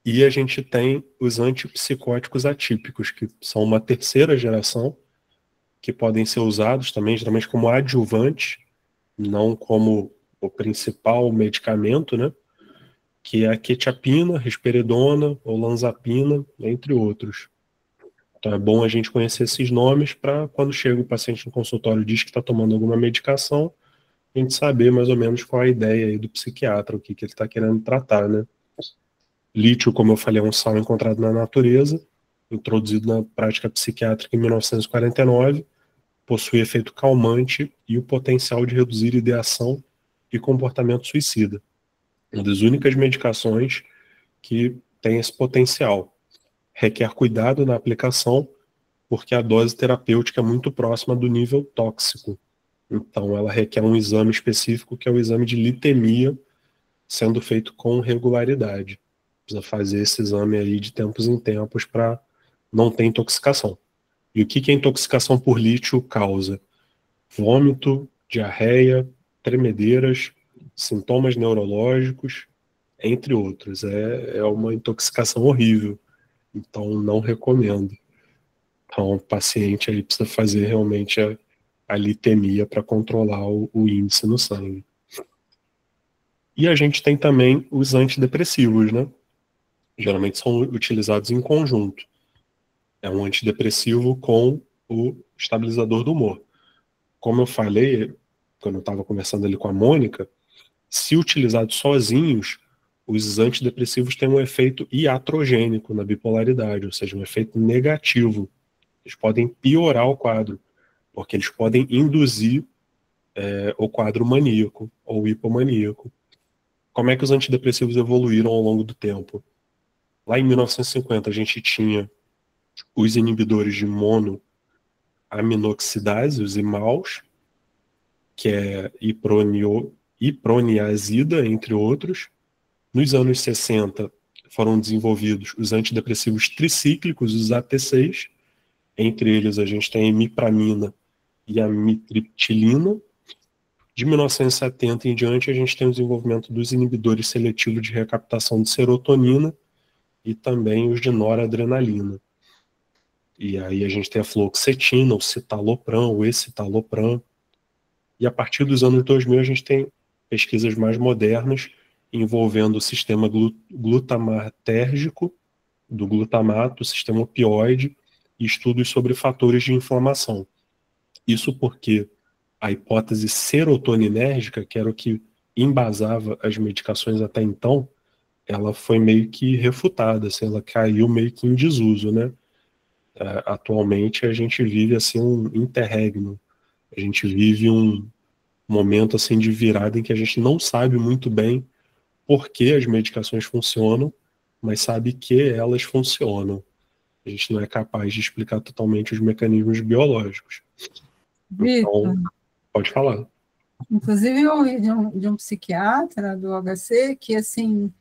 E a gente tem os antipsicóticos atípicos, que são uma terceira geração, que podem ser usados também, geralmente como adjuvante, não como o principal medicamento, né? Que é a quetiapina, risperidona, olanzapina, entre outros. Então é bom a gente conhecer esses nomes para quando chega o paciente no consultório e diz que está tomando alguma medicação, a gente saber mais ou menos qual é a ideia aí do psiquiatra, o que ele está querendo tratar, né? Lítio, como eu falei, é um sal encontrado na natureza, introduzido na prática psiquiátrica em 1949, possui efeito calmante e o potencial de reduzir ideação e comportamento suicida. Uma das únicas medicações que tem esse potencial. Requer cuidado na aplicação, porque a dose terapêutica é muito próxima do nível tóxico. Então, ela requer um exame específico, que é o exame de litemia, sendo feito com regularidade. Precisa fazer esse exame aí de tempos em tempos para não ter intoxicação. E o que a intoxicação por lítio causa? Vômito, diarreia, tremedeiras, sintomas neurológicos, entre outros. É uma intoxicação horrível. Então, não recomendo. Então, o paciente aí precisa fazer realmente a litemia para controlar o índice no sangue. E a gente tem também os antidepressivos, né? Geralmente são utilizados em conjunto. É um antidepressivo com o estabilizador do humor. Como eu falei, quando eu estava conversando ali com a Mônica, se utilizados sozinhos, os antidepressivos têm um efeito iatrogênico na bipolaridade, ou seja, um efeito negativo. Eles podem piorar o quadro, porque eles podem induzir o quadro maníaco ou hipomaníaco. Como é que os antidepressivos evoluíram ao longo do tempo? Lá em 1950 a gente tinha os inibidores de monoaminoxidase, os IMAOs, que é iproniazida, entre outros. Nos anos 60 foram desenvolvidos os antidepressivos tricíclicos, os AT6. Entre eles a gente tem a imipramina e a amitriptilina. De 1970 em diante a gente tem o desenvolvimento dos inibidores seletivos de recaptação de serotonina e também os de noradrenalina. E aí a gente tem a fluoxetina, o citalopram, o escitalopram. E a partir dos anos 2000 a gente tem pesquisas mais modernas envolvendo o sistema glutamatérgico do glutamato, o sistema opioide e estudos sobre fatores de inflamação. Isso porque a hipótese serotoninérgica, que era o que embasava as medicações até então, ela foi meio que refutada, assim, ela caiu meio que em desuso, né? Atualmente a gente vive assim um interregno, a gente vive um momento assim de virada em que a gente não sabe muito bem por que as medicações funcionam, mas sabe que elas funcionam. A gente não é capaz de explicar totalmente os mecanismos biológicos. Então, pode falar. Inclusive, eu ouvi de um psiquiatra do HC que, assim,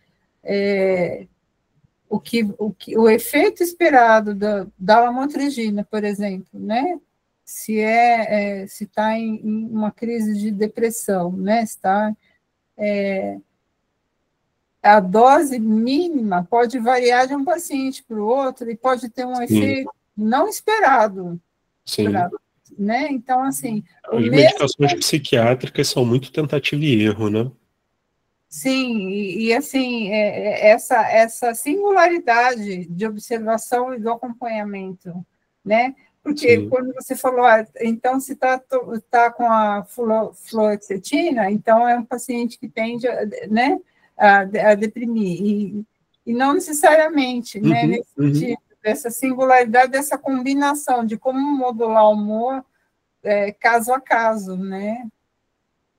o efeito esperado da lamotrigina, por exemplo, né? Se está em uma crise de depressão, né? A dose mínima pode variar de um paciente para o outro e pode ter um efeito não esperado. Sim. Né? Então, assim... As medicações psiquiátricas são muito tentativa e erro, né? Sim, assim, essa singularidade de observação e do acompanhamento, né? Porque Sim. quando você falou, então se tá com a fluoxetina, então é um paciente que tende, né, a deprimir, e não necessariamente, né, nesse sentido, dessa singularidade, dessa combinação de como modular o humor caso a caso, né?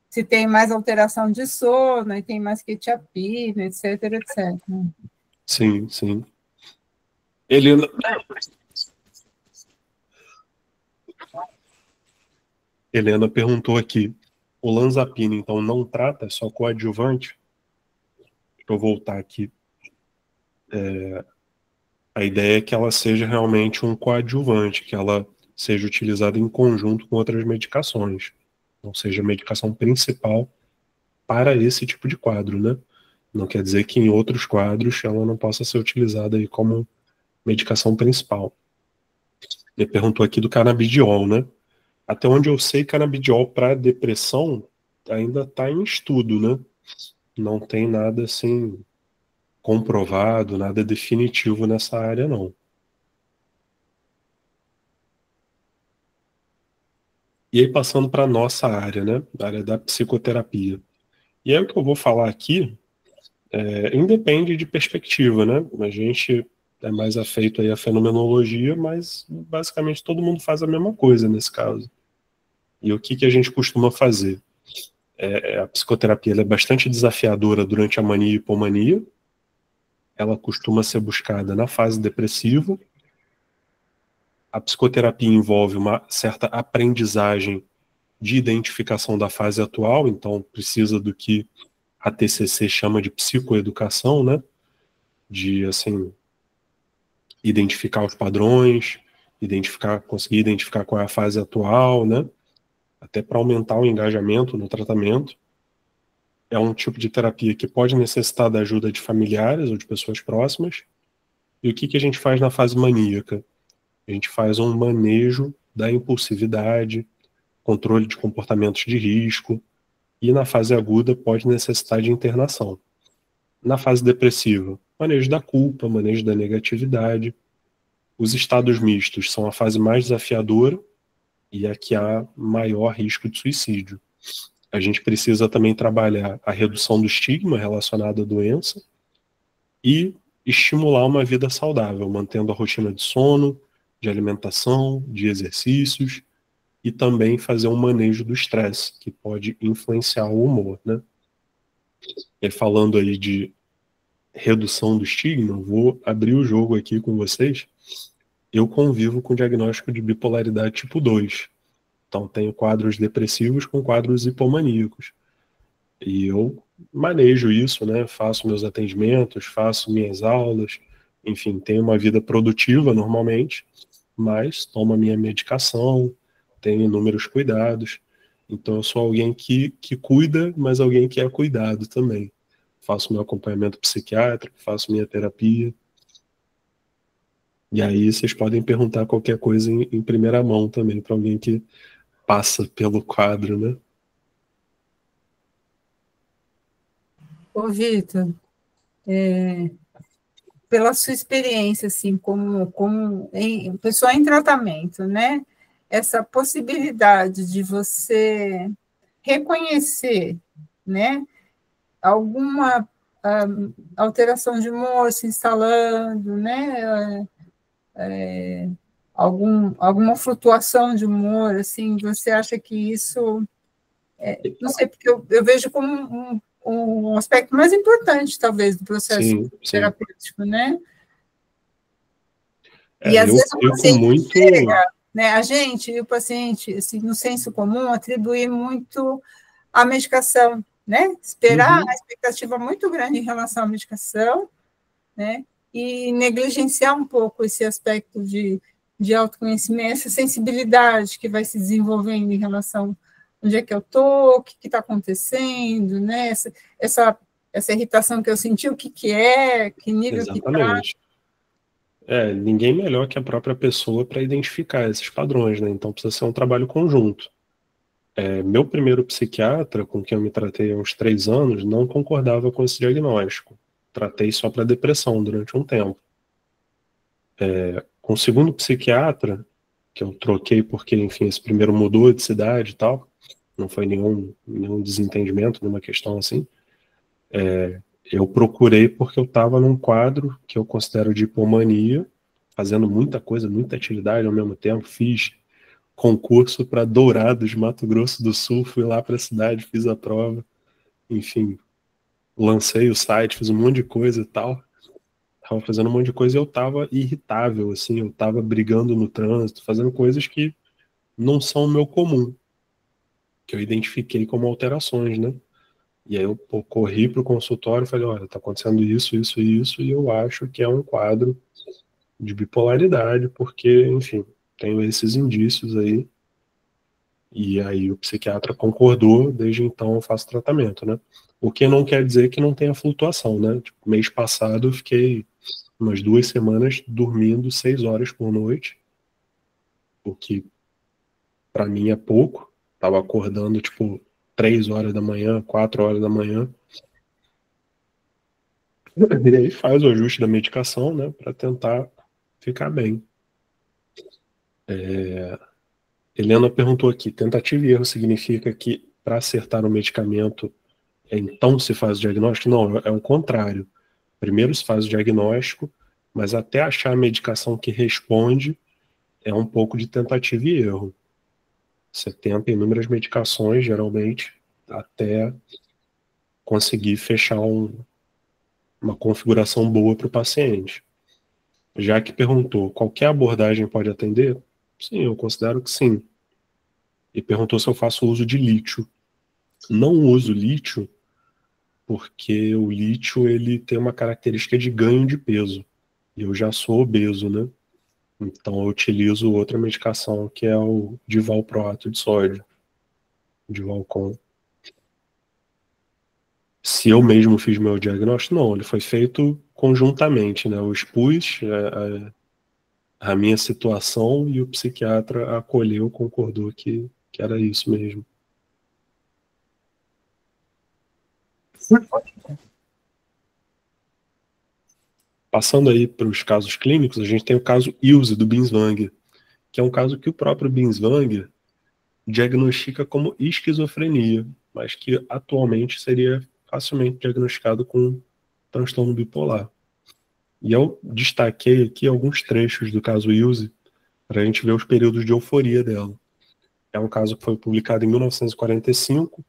Se tem mais alteração de sono, e tem mais quetiapina, etc, etc. Sim, sim. Helena perguntou aqui, o olanzapina, então, não trata, é só coadjuvante? Deixa eu voltar aqui. A ideia é que ela seja realmente um coadjuvante, que ela seja utilizada em conjunto com outras medicações, não seja a medicação principal para esse tipo de quadro, né? Não quer dizer que em outros quadros ela não possa ser utilizada aí como medicação principal. Ele perguntou aqui do canabidiol, né? Até onde eu sei, canabidiol para depressão ainda está em estudo, né? Não tem nada assim comprovado, nada definitivo nessa área, não. E aí, passando para a nossa área, né? A área da psicoterapia. E aí, o que eu vou falar aqui independe de perspectiva, né? A gente é mais afeito aí à fenomenologia, mas basicamente todo mundo faz a mesma coisa nesse caso. E o que a gente costuma fazer? A psicoterapia ela é bastante desafiadora durante a mania e hipomania. Ela costuma ser buscada na fase depressiva. A psicoterapia envolve uma certa aprendizagem de identificação da fase atual, então precisa do que a TCC chama de psicoeducação, né? De, assim, identificar os padrões, conseguir identificar qual é a fase atual, né? Até para aumentar o engajamento no tratamento. É um tipo de terapia que pode necessitar da ajuda de familiares ou de pessoas próximas. E o que a gente faz na fase maníaca? A gente faz um manejo da impulsividade, controle de comportamentos de risco, e na fase aguda pode necessitar de internação. Na fase depressiva, manejo da culpa, manejo da negatividade. Os estados mistos são a fase mais desafiadora e a que há maior risco de suicídio. A gente precisa também trabalhar a redução do estigma relacionado à doença e estimular uma vida saudável, mantendo a rotina de sono, de alimentação, de exercícios, e também fazer um manejo do estresse, que pode influenciar o humor, né? E falando aí de redução do estigma, vou abrir o jogo aqui com vocês. Eu convivo com diagnóstico de bipolaridade tipo 2. Então, tenho quadros depressivos com quadros hipomaníacos. E eu manejo isso, né? Faço meus atendimentos, faço minhas aulas, enfim, tenho uma vida produtiva normalmente, mas tomo a minha medicação, tenho inúmeros cuidados. Então, eu sou alguém que cuida, mas alguém que é cuidado também. Faço meu acompanhamento psiquiátrico, faço minha terapia. E aí vocês podem perguntar qualquer coisa em primeira mão também, para alguém que passa pelo quadro, né? Ô, Vitor, pela sua experiência, assim, como pessoa em tratamento, né? Essa possibilidade de você reconhecer, né? Alguma alteração de humor se instalando, né? Alguma flutuação de humor, assim, você acha que isso... não sei, porque eu vejo como um aspecto mais importante, talvez, do processo terapêutico, né? E às vezes o paciente chega, né? A gente e o paciente, assim, no senso comum, atribuir muito à medicação, né? Esperar a expectativa muito grande em relação à medicação, né? E negligenciar um pouco esse aspecto de autoconhecimento, essa sensibilidade que vai se desenvolvendo em relação a onde é que eu estou, o que está acontecendo, né? Essa irritação que eu senti, o que é, que nível que está. Ninguém melhor que a própria pessoa para identificar esses padrões, né? Então precisa ser um trabalho conjunto. Meu primeiro psiquiatra, com quem eu me tratei há uns 3 anos, não concordava com esse diagnóstico. Tratei só para depressão durante um tempo. Com o segundo psiquiatra, que eu troquei porque, enfim, esse primeiro mudou de cidade e tal, não foi nenhum desentendimento, nenhuma questão assim. Eu procurei porque eu estava num quadro que eu considero de hipomania, fazendo muita coisa, muita atividade ao mesmo tempo. Fiz concurso para Dourados, Mato Grosso do Sul, fui lá para a cidade, fiz a prova, enfim, lancei o site, fiz um monte de coisa e tal. Tava fazendo um monte de coisa e eu tava irritável, assim, eu tava brigando no trânsito, fazendo coisas que não são o meu comum, que eu identifiquei como alterações, né? E aí eu corri pro consultório e falei, olha, tá acontecendo isso, isso e isso, e eu acho que é um quadro de bipolaridade, porque, enfim, tenho esses indícios aí. E aí o psiquiatra concordou, desde então eu faço tratamento, né? O que não quer dizer que não tenha flutuação, né? Tipo, mês passado eu fiquei umas 2 semanas dormindo 6 horas por noite, o que para mim é pouco. Tava acordando tipo 3 horas da manhã, 4 horas da manhã. E aí faz o ajuste da medicação, né, para tentar ficar bem. Helena perguntou aqui, tentativa e erro significa que para acertar o medicamento então se faz o diagnóstico? Não, é o contrário. Primeiro se faz o diagnóstico, mas até achar a medicação que responde é um pouco de tentativa e erro. Você tenta inúmeras medicações, geralmente, até conseguir fechar uma configuração boa para o paciente. Já que perguntou, qualquer abordagem pode atender? Sim, eu considero que sim. E perguntou se eu faço uso de lítio. Não uso lítio porque o lítio ele tem uma característica de ganho de peso. E eu já sou obeso, né? Então eu utilizo outra medicação que é o divalproato de sódio, Divalcon. Se eu mesmo fiz meu diagnóstico, não, ele foi feito conjuntamente, né? Eu expus a minha situação e o psiquiatra acolheu, concordou que era isso mesmo. Passando aí para os casos clínicos, a gente tem o caso Ilse do Binswanger, que é um caso que o próprio Binswanger diagnostica como esquizofrenia, mas que atualmente seria facilmente diagnosticado com transtorno bipolar. E eu destaquei aqui alguns trechos do caso Ilse para a gente ver os períodos de euforia dela. É um caso que foi publicado em 1945,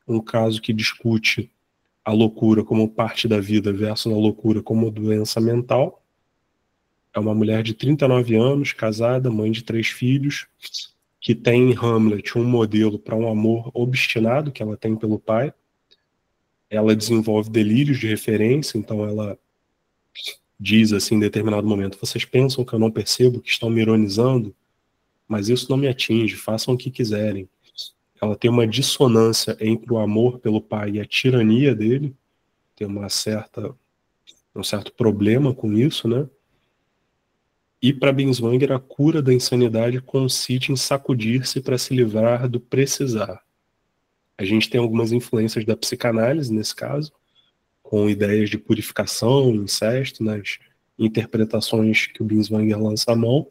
um caso que discute a loucura como parte da vida versus a loucura como doença mental. É uma mulher de 39 anos, casada, mãe de 3 filhos, que tem em Hamlet um modelo para um amor obstinado que ela tem pelo pai. Ela desenvolve delírios de referência, então ela diz assim em determinado momento, vocês pensam que eu não percebo que estão me ironizando? Mas isso não me atinge, façam o que quiserem. Ela tem uma dissonância entre o amor pelo pai e a tirania dele, tem um certo problema com isso, né? E para Binswanger, a cura da insanidade consiste em sacudir-se para se livrar do precisar. A gente tem algumas influências da psicanálise nesse caso, com ideias de purificação, incesto, nas interpretações que o Binswanger lança à mão.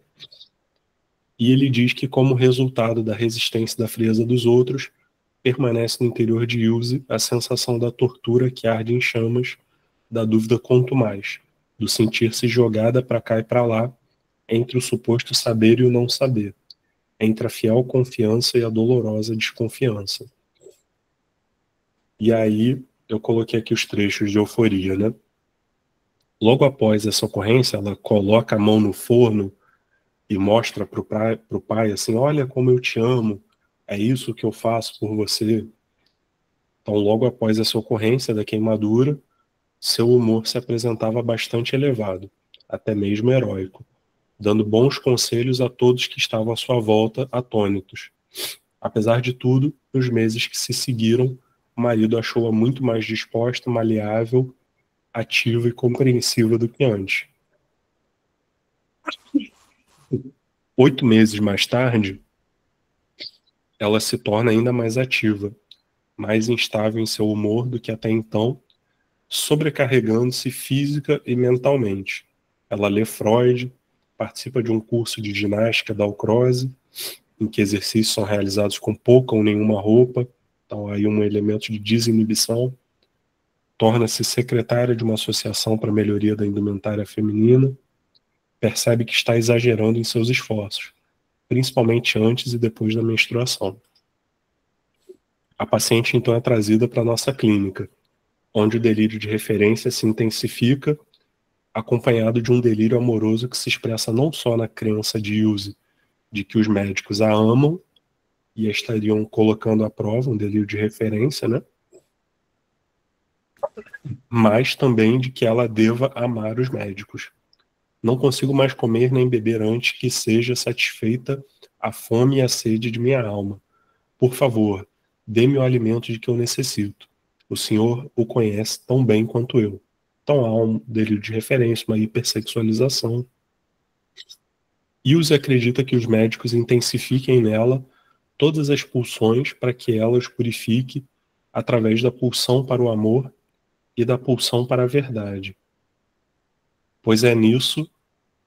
E ele diz que, como resultado da resistência da frieza dos outros, permanece no interior de Ilse a sensação da tortura que arde em chamas, da dúvida quanto mais, do sentir-se jogada para cá e para lá, entre o suposto saber e o não saber, entre a fiel confiança e a dolorosa desconfiança. E aí eu coloquei aqui os trechos de euforia, né? Logo após essa ocorrência, ela coloca a mão no forno e mostra pro pai assim, olha como eu te amo, é isso que eu faço por você. Então, logo após essa ocorrência da queimadura, seu humor se apresentava bastante elevado, até mesmo heróico, dando bons conselhos a todos que estavam à sua volta, atônitos. Apesar de tudo, nos meses que se seguiram, o marido achou-a muito mais disposta, maleável, ativa e compreensiva do que antes. 8 meses mais tarde, ela se torna ainda mais ativa, mais instável em seu humor do que até então, sobrecarregando-se física e mentalmente. Ela lê Freud, participa de um curso de ginástica da Dalcroze, em que exercícios são realizados com pouca ou nenhuma roupa, então aí um elemento de desinibição. Torna-se secretária de uma associação para a melhoria da indumentária feminina, percebe que está exagerando em seus esforços, principalmente antes e depois da menstruação. A paciente então é trazida para a nossa clínica, onde o delírio de referência se intensifica, acompanhado de um delírio amoroso que se expressa não só na crença de Ilse de que os médicos a amam e a estariam colocando à prova, um delírio de referência, né? Mas também de que ela deva amar os médicos. Não consigo mais comer nem beber antes que seja satisfeita a fome e a sede de minha alma. Por favor, dê-me o alimento de que eu necessito. O senhor o conhece tão bem quanto eu. Então há um delírio de referência, uma hipersexualização. Ilse acredita que os médicos intensifiquem nela todas as pulsões para que ela os purifique através da pulsão para o amor e da pulsão para a verdade. Pois é nisso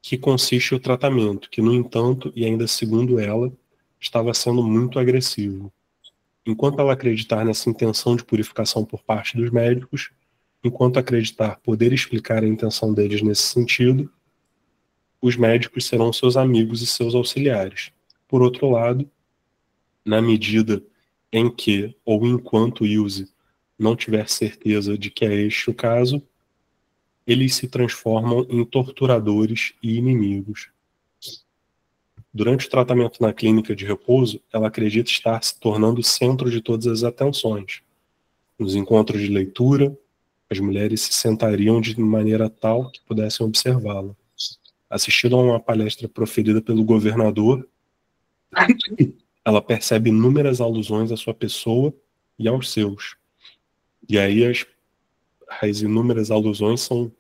que consiste o tratamento, que, no entanto, e ainda segundo ela, estava sendo muito agressivo. Enquanto ela acreditar nessa intenção de purificação por parte dos médicos, enquanto acreditar poder explicar a intenção deles nesse sentido, os médicos serão seus amigos e seus auxiliares. Por outro lado, na medida em que, ou enquanto Ilse não tiver certeza de que é este o caso, eles se transformam em torturadores e inimigos. Durante o tratamento na clínica de repouso, ela acredita estar se tornando o centro de todas as atenções. Nos encontros de leitura, as mulheres se sentariam de maneira tal que pudessem observá-la. Assistindo a uma palestra proferida pelo governador, ela percebe inúmeras alusões à sua pessoa e aos seus. E aí as inúmeras alusões são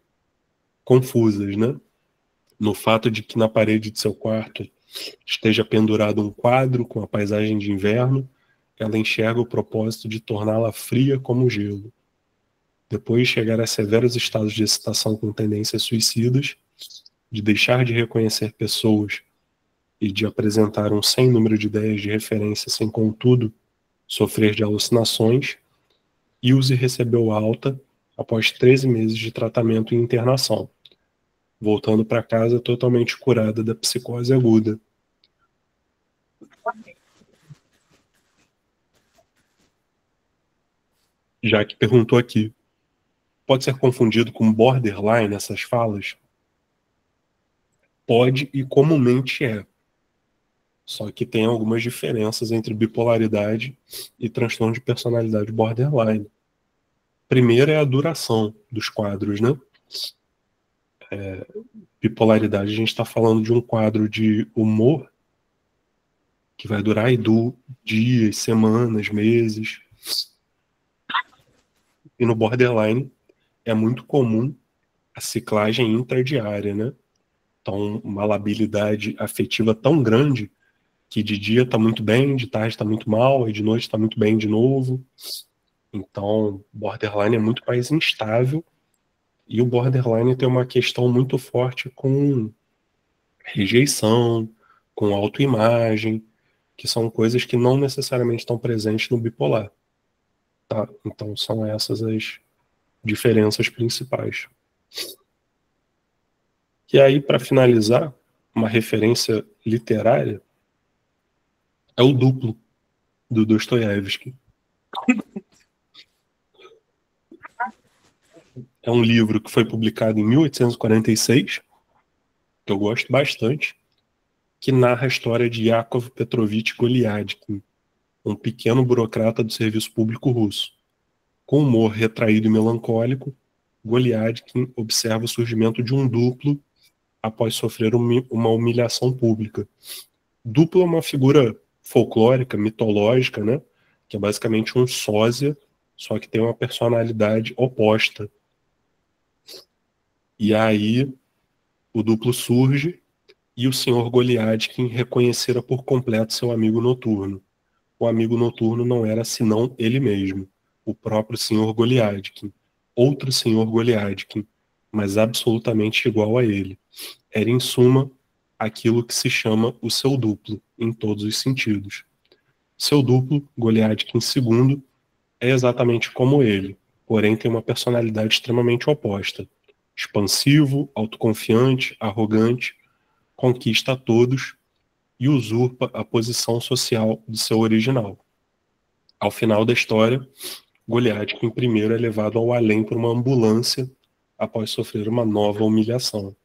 confusas, né? No fato de que na parede de seu quarto esteja pendurado um quadro com a paisagem de inverno, ela enxerga o propósito de torná-la fria como gelo. Depois de chegar a severos estados de excitação com tendências suicidas, de deixar de reconhecer pessoas e de apresentar um sem número de ideias de referência sem, contudo, sofrer de alucinações, Ilse recebeu alta após 13 meses de tratamento e internação, voltando para casa totalmente curada da psicose aguda. Já que perguntou aqui, pode ser confundido com borderline essas falas? Pode e comumente é. Só que tem algumas diferenças entre bipolaridade e transtorno de personalidade borderline. Primeiro é a duração dos quadros, né? Bipolaridade, a gente está falando de um quadro de humor que vai durar aí dias, semanas, meses. E no borderline é muito comum a ciclagem intradiária, né? Então, uma labilidade afetiva tão grande que de dia está muito bem, de tarde está muito mal, e de noite está muito bem de novo. Então, borderline é muito mais instável, e o borderline tem uma questão muito forte com rejeição, com autoimagem, que são coisas que não necessariamente estão presentes no bipolar. Tá? Então, são essas as diferenças principais. E aí, para finalizar, uma referência literária é o Duplo, do Dostoiévski. É um livro que foi publicado em 1846, que eu gosto bastante, que narra a história de Yakov Petrovich Goliadkin, um pequeno burocrata do serviço público russo. Com humor retraído e melancólico, Goliadkin observa o surgimento de um duplo após sofrer uma humilhação pública. Duplo é uma figura folclórica, mitológica, né? Que é basicamente um sósia, só que tem uma personalidade oposta. E aí o duplo surge e o senhor Goliadkin reconhecera por completo seu amigo noturno. o amigo noturno não era senão ele mesmo, o próprio Sr. Goliadkin, outro Sr. Goliadkin, mas absolutamente igual a ele. Era, em suma, aquilo que se chama o seu duplo, em todos os sentidos. Seu duplo, Goliadkin II, é exatamente como ele, porém tem uma personalidade extremamente oposta. Expansivo, autoconfiante, arrogante, conquista a todos e usurpa a posição social de seu original. Ao final da história, Goliadkin I é levado ao além por uma ambulância após sofrer uma nova humilhação.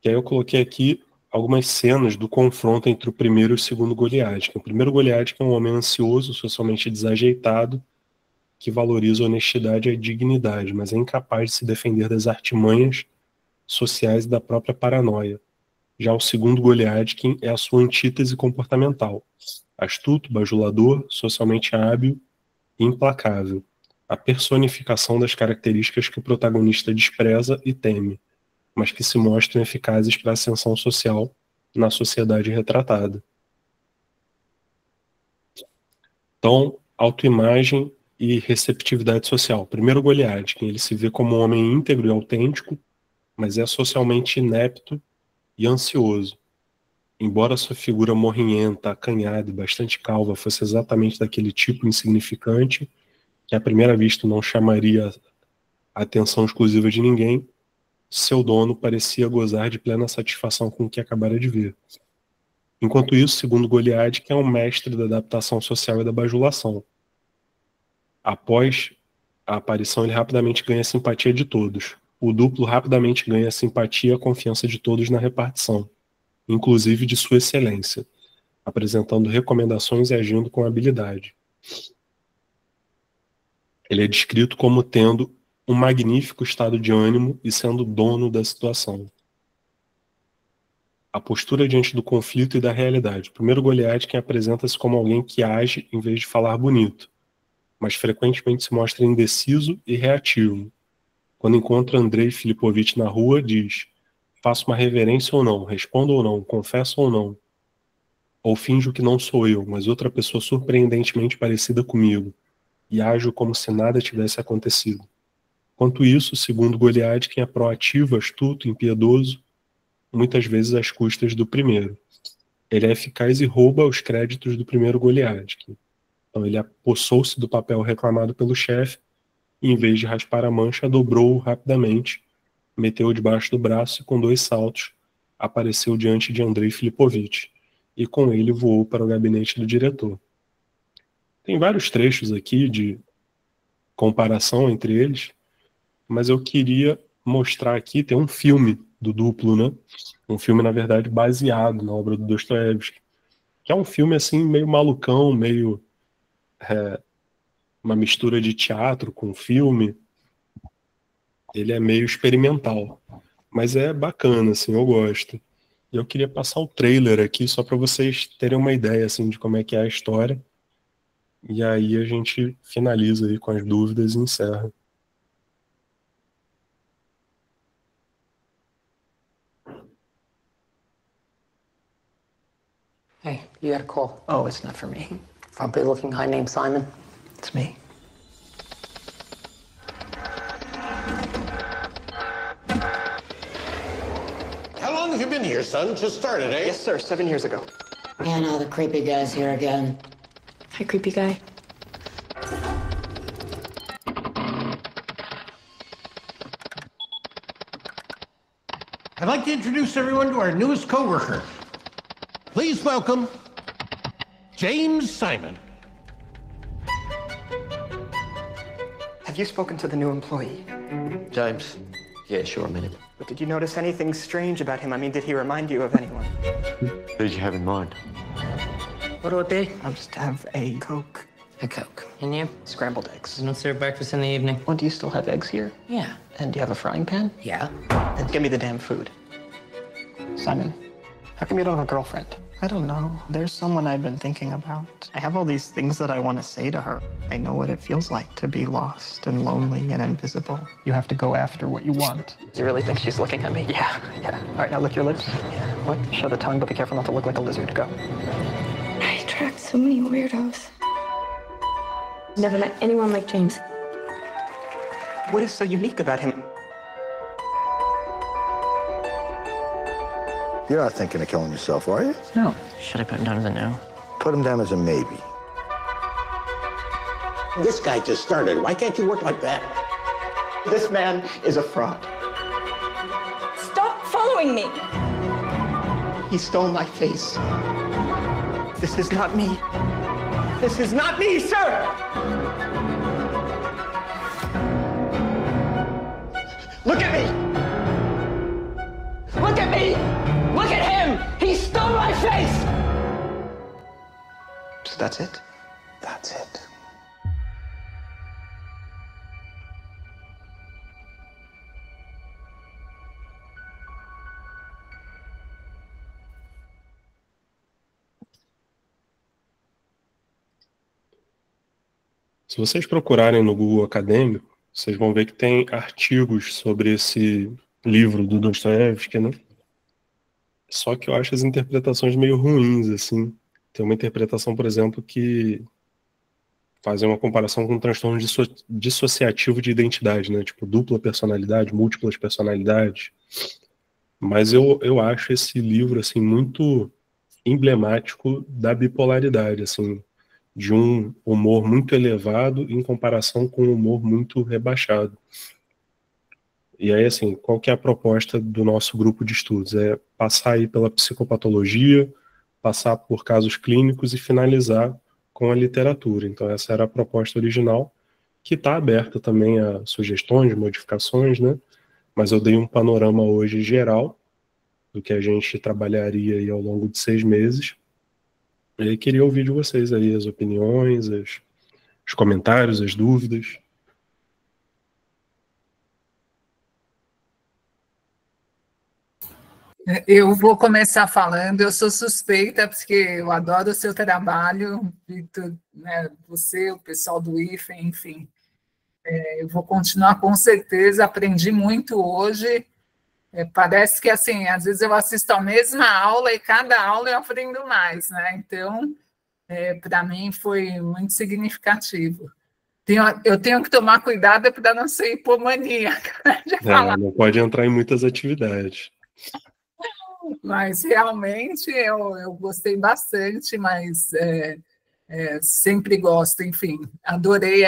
E aí eu coloquei aqui algumas cenas do confronto entre o primeiro e o segundo Goliadkin. O primeiro Goliadkin é um homem ansioso, socialmente desajeitado, que valoriza a honestidade e a dignidade, mas é incapaz de se defender das artimanhas sociais e da própria paranoia. Já o segundo Goliadkin é a sua antítese comportamental. Astuto, bajulador, socialmente hábil e implacável. A personificação das características que o protagonista despreza e teme, mas que se mostram eficazes para a ascensão social na sociedade retratada. Então, autoimagem e receptividade social. Primeiro Goliadkin, ele se vê como um homem íntegro e autêntico, mas é socialmente inepto e ansioso. Embora sua figura morrinhenta, acanhada e bastante calva fosse exatamente daquele tipo insignificante, que à primeira vista não chamaria a atenção exclusiva de ninguém, seu dono parecia gozar de plena satisfação com o que acabara de ver. Enquanto isso, segundo Goliadkin, é um mestre da adaptação social e da bajulação. Após a aparição, ele rapidamente ganha a simpatia de todos. O duplo rapidamente ganha a simpatia e a confiança de todos na repartição, inclusive de sua excelência, apresentando recomendações e agindo com habilidade. Ele é descrito como tendo um magnífico estado de ânimo e sendo dono da situação. A postura diante do conflito e da realidade. O primeiro Goliadkin apresenta-se como alguém que age em vez de falar bonito, mas frequentemente se mostra indeciso e reativo. Quando encontra Andrei Filipovich na rua, diz: faço uma reverência ou não, respondo ou não, confesso ou não. Ou finjo que não sou eu, mas outra pessoa surpreendentemente parecida comigo, e ajo como se nada tivesse acontecido. Quanto isso, segundo Goliadkin, é proativo, astuto, impiedoso, muitas vezes às custas do primeiro. Ele é eficaz e rouba os créditos do primeiro Goliadkin. Então ele apossou-se do papel reclamado pelo chefe e, em vez de raspar a mancha, dobrou-o rapidamente, meteu-o debaixo do braço e, com 2 saltos, apareceu diante de Andrei Filipovich, e com ele voou para o gabinete do diretor. Tem vários trechos aqui de comparação entre eles, mas eu queria mostrar aqui, tem um filme do duplo, né? Um filme, na verdade, baseado na obra do Dostoiévski, que é um filme assim, meio malucão, meio uma mistura de teatro com filme. Ele é meio experimental, mas é bacana, assim, eu gosto. E eu queria passar o trailer aqui só para vocês terem uma ideia assim de como é que é a história. E aí a gente finaliza aí com as dúvidas e encerra. Hey, you got a call. Oh, it's not for me. Frumpy looking guy named Simon. It's me. How long have you been here, son? Just started, eh? Yes, sir. 7 years ago. Yeah, no, the creepy guy's here again. Hi, creepy guy. I'd like to introduce everyone to our newest co-worker. Please welcome James Simon. Have you spoken to the new employee? James? Yeah, sure, a minute. But did you notice anything strange about him? I mean, did he remind you of anyone? Who did you have in mind? What'll it be? I'll just have a Coke. A Coke. And you? Scrambled eggs. And what's their breakfast in the evening? Well, do you still have eggs here? Yeah. And do you have a frying pan? Yeah. Then give me the damn food. Simon, how come you don't have a girlfriend? I don't know. There's someone I've been thinking about. I have all these things that I want to say to her. I know what it feels like to be lost and lonely and invisible. You have to go after what you want. Do you really think she's looking at me? Yeah. All right, now lick your lips. Yeah. What? Show the tongue, but be careful not to look like a lizard. Go. I attract so many weirdos. Never met anyone like James. What is so unique about him? You're not thinking of killing yourself, are you? No. Should I put him down as a no? Put him down as a maybe. This guy just started. Why can't you work like that? This man is a fraud. Stop following me! He stole my face. This is not me. This is not me, sir! Look at me! Look at me! Look at him! He stole my face! So that's it? That's it. Se vocês procurarem no Google Acadêmico, vocês vão ver que tem artigos sobre esse livro do Dostoiévski, né? Só que eu acho as interpretações meio ruins, assim. Tem uma interpretação, por exemplo, que faz uma comparação com um transtorno dissociativo de identidade, né? Tipo, dupla personalidade, múltiplas personalidades. Mas eu acho esse livro, assim, muito emblemático da bipolaridade, assim, de um humor muito elevado em comparação com um humor muito rebaixado. E aí, assim, qual que é a proposta do nosso grupo de estudos? É passar aí pela psicopatologia, passar por casos clínicos e finalizar com a literatura. Então essa era a proposta original, que está aberta também a sugestões, modificações, né? Mas eu dei um panorama hoje geral do que a gente trabalharia aí ao longo de 6 meses. E queria ouvir de vocês aí as opiniões, os comentários, as dúvidas. Eu vou começar falando, eu sou suspeita, porque eu adoro o seu trabalho, Victor, né, você, o pessoal do IFE, enfim. Eu vou continuar com certeza, aprendi muito hoje. Parece que, assim, às vezes eu assisto a mesma aula e cada aula eu aprendo mais, né? Então, para mim foi muito significativo. Eu tenho que tomar cuidado para não ser hipomaníaca. Não pode entrar em muitas atividades. Mas realmente eu gostei bastante, mas sempre gosto, enfim, adorei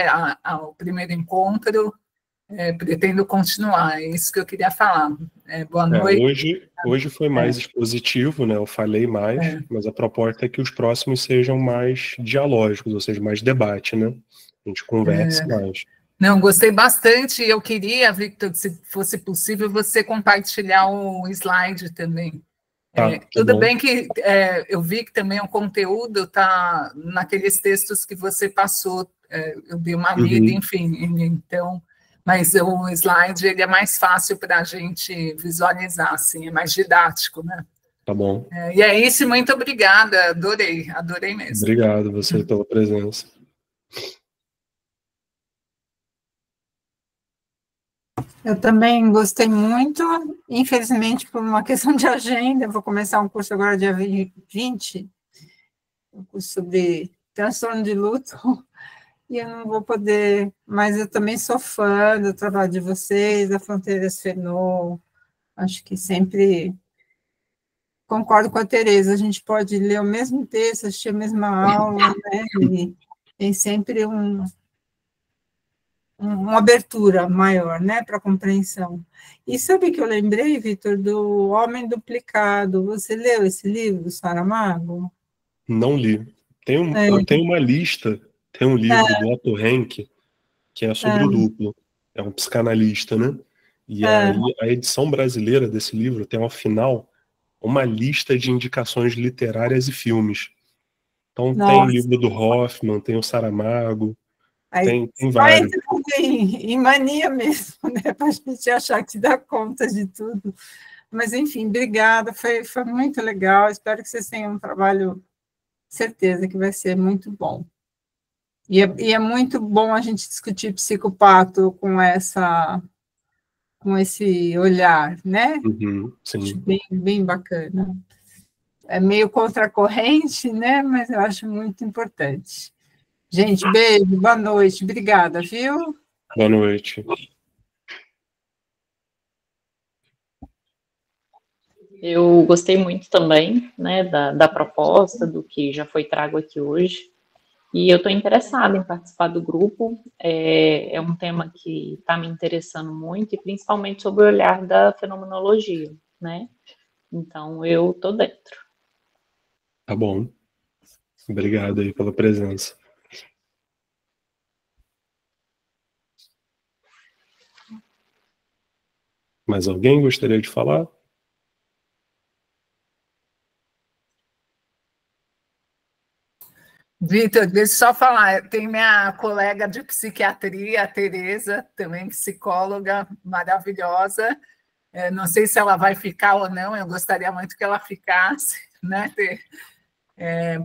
o primeiro encontro, pretendo continuar, é isso que eu queria falar. Boa noite. Hoje foi mais expositivo, né? Eu falei mais, mas a proposta é que os próximos sejam mais dialógicos, ou seja, mais debate, né? A gente converse mais. Não, gostei bastante. Eu queria, Victor, se fosse possível, você compartilhar o slide também. Tudo bem que eu vi que também o conteúdo está naqueles textos que você passou, eu dei uma lida, enfim, então, mas o slide ele é mais fácil para a gente visualizar, assim, é mais didático, né? Tá bom. E é isso, muito obrigada, adorei mesmo. Obrigado você pela presença. Eu também gostei muito, infelizmente, por uma questão de agenda, eu vou começar um curso agora dia 20, um curso sobre transtorno de luto, e eu não vou poder, mas eu também sou fã do trabalho de vocês, da Fronteiras Fenô, acho que sempre concordo com a Tereza, a gente pode ler o mesmo texto, assistir a mesma aula, né, e tem sempre uma abertura maior, né, para compreensão. E sabe que eu lembrei, Victor, do Homem Duplicado. Você leu esse livro, Saramago? Não li. Eu tenho uma lista, tem um livro do Otto Henke, que é sobre o duplo. É um psicanalista, né? E aí a edição brasileira desse livro tem ao final uma lista de indicações literárias e filmes. Então tem o livro do Hoffman, tem o Saramago, tem vários. Em mania mesmo, né? Para a gente achar que dá conta de tudo. Mas, enfim, obrigada, foi muito legal. Espero que vocês tenham um trabalho, certeza que vai ser muito bom. E é muito bom a gente discutir psicopato com esse olhar, né? Sim. Acho bem bacana. É meio contracorrente, né? Mas eu acho muito importante. Gente, beijo, boa noite, obrigada, viu? Boa noite. Eu gostei muito também, né, da proposta, do que já foi trago aqui hoje, e eu estou interessada em participar do grupo. É um tema que está me interessando muito, e principalmente sobre o olhar da fenomenologia, né? Então, eu estou dentro. Tá bom. Obrigado aí pela presença. Mais alguém gostaria de falar? Vitor, deixa eu só falar, tem minha colega de psiquiatria, a Tereza, também psicóloga maravilhosa. Não sei se ela vai ficar ou não, eu gostaria muito que ela ficasse, né?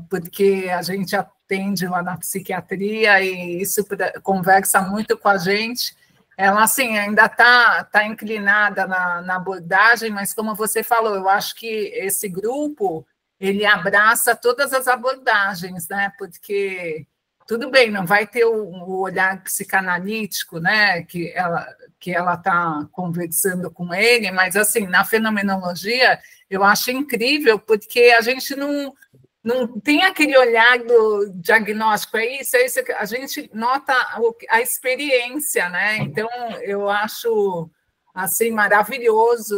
Porque a gente atende lá na psiquiatria e isso conversa muito com a gente. Ela, assim, ainda tá inclinada na abordagem, mas como você falou, eu acho que esse grupo, ele abraça todas as abordagens, né? Porque, tudo bem, não vai ter o olhar psicanalítico, né? Que ela está conversando com ele, mas, assim, na fenomenologia, eu acho incrível, porque a gente não tem aquele olhar do diagnóstico, é isso, a gente nota a experiência, né? Então, eu acho assim maravilhoso,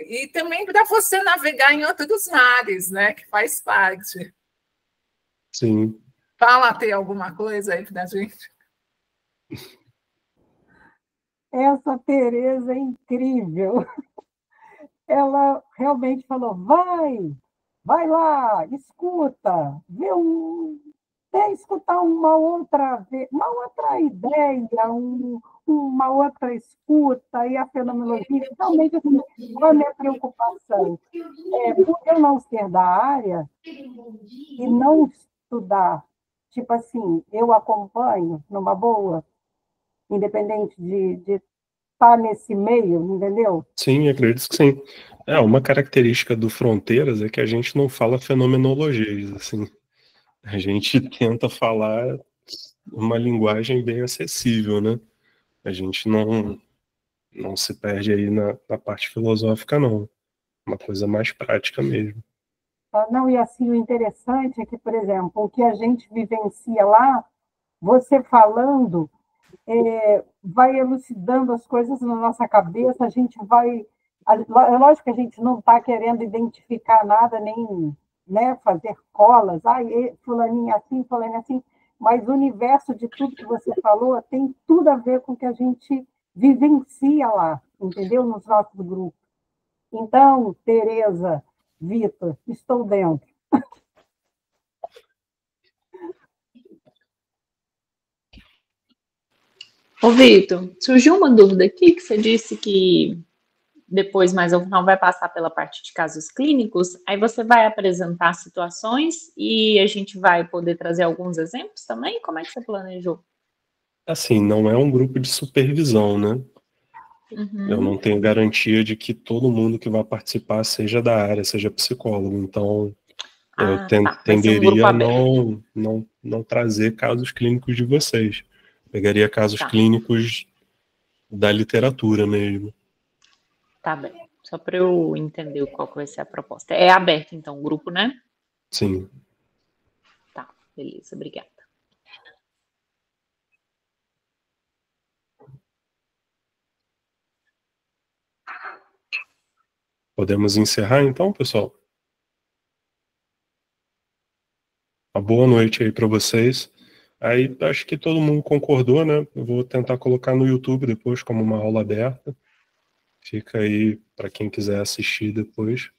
e também para você navegar em outros mares, né? Que faz parte. Sim. Fala, tem alguma coisa aí para a gente? Essa Tereza é incrível. Ela realmente falou, vai lá, escuta, até escutar uma outra ideia, uma outra escuta, e a fenomenologia, realmente, assim, qual é a minha preocupação? Por eu não ser da área e não estudar, tipo assim, eu acompanho numa boa, independente de estar nesse meio, entendeu? Sim, acredito que sim. Uma característica do Fronteiras é que a gente não fala fenomenologias, assim. A gente tenta falar uma linguagem bem acessível, né? A gente não se perde aí na parte filosófica, não. Uma coisa mais prática mesmo. Não, e assim, o interessante é que, por exemplo, o que a gente vivencia lá, você falando, vai elucidando as coisas na nossa cabeça, a gente vai... É lógico que a gente não está querendo identificar nada, nem, né, fazer colas, fulaninha assim, mas o universo de tudo que você falou tem tudo a ver com o que a gente vivencia lá, entendeu? Nos nossos grupos. Então, Tereza, Vitor, estou dentro. Ô, Vitor, surgiu uma dúvida aqui, que você disse que depois, mais ao final, vai passar pela parte de casos clínicos, aí você vai apresentar situações e a gente vai poder trazer alguns exemplos também? Como é que você planejou? Assim, não é um grupo de supervisão, né? Eu não tenho garantia de que todo mundo que vai participar seja da área, seja psicólogo. Então, eu tenderia a não trazer casos clínicos de vocês. Pegaria casos clínicos da literatura mesmo. Tá bem. Só para eu entender qual que vai ser a proposta. É aberto, então, o grupo, né? Sim. Tá, beleza, obrigada. Podemos encerrar, então, pessoal? Uma boa noite aí para vocês. Aí, acho que todo mundo concordou, né? Eu vou tentar colocar no YouTube depois como uma aula aberta. Fica aí para quem quiser assistir depois.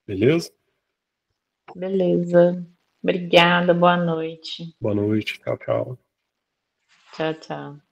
Beleza? Beleza. Obrigada, boa noite. Boa noite, tchau, tchau. Tchau, tchau.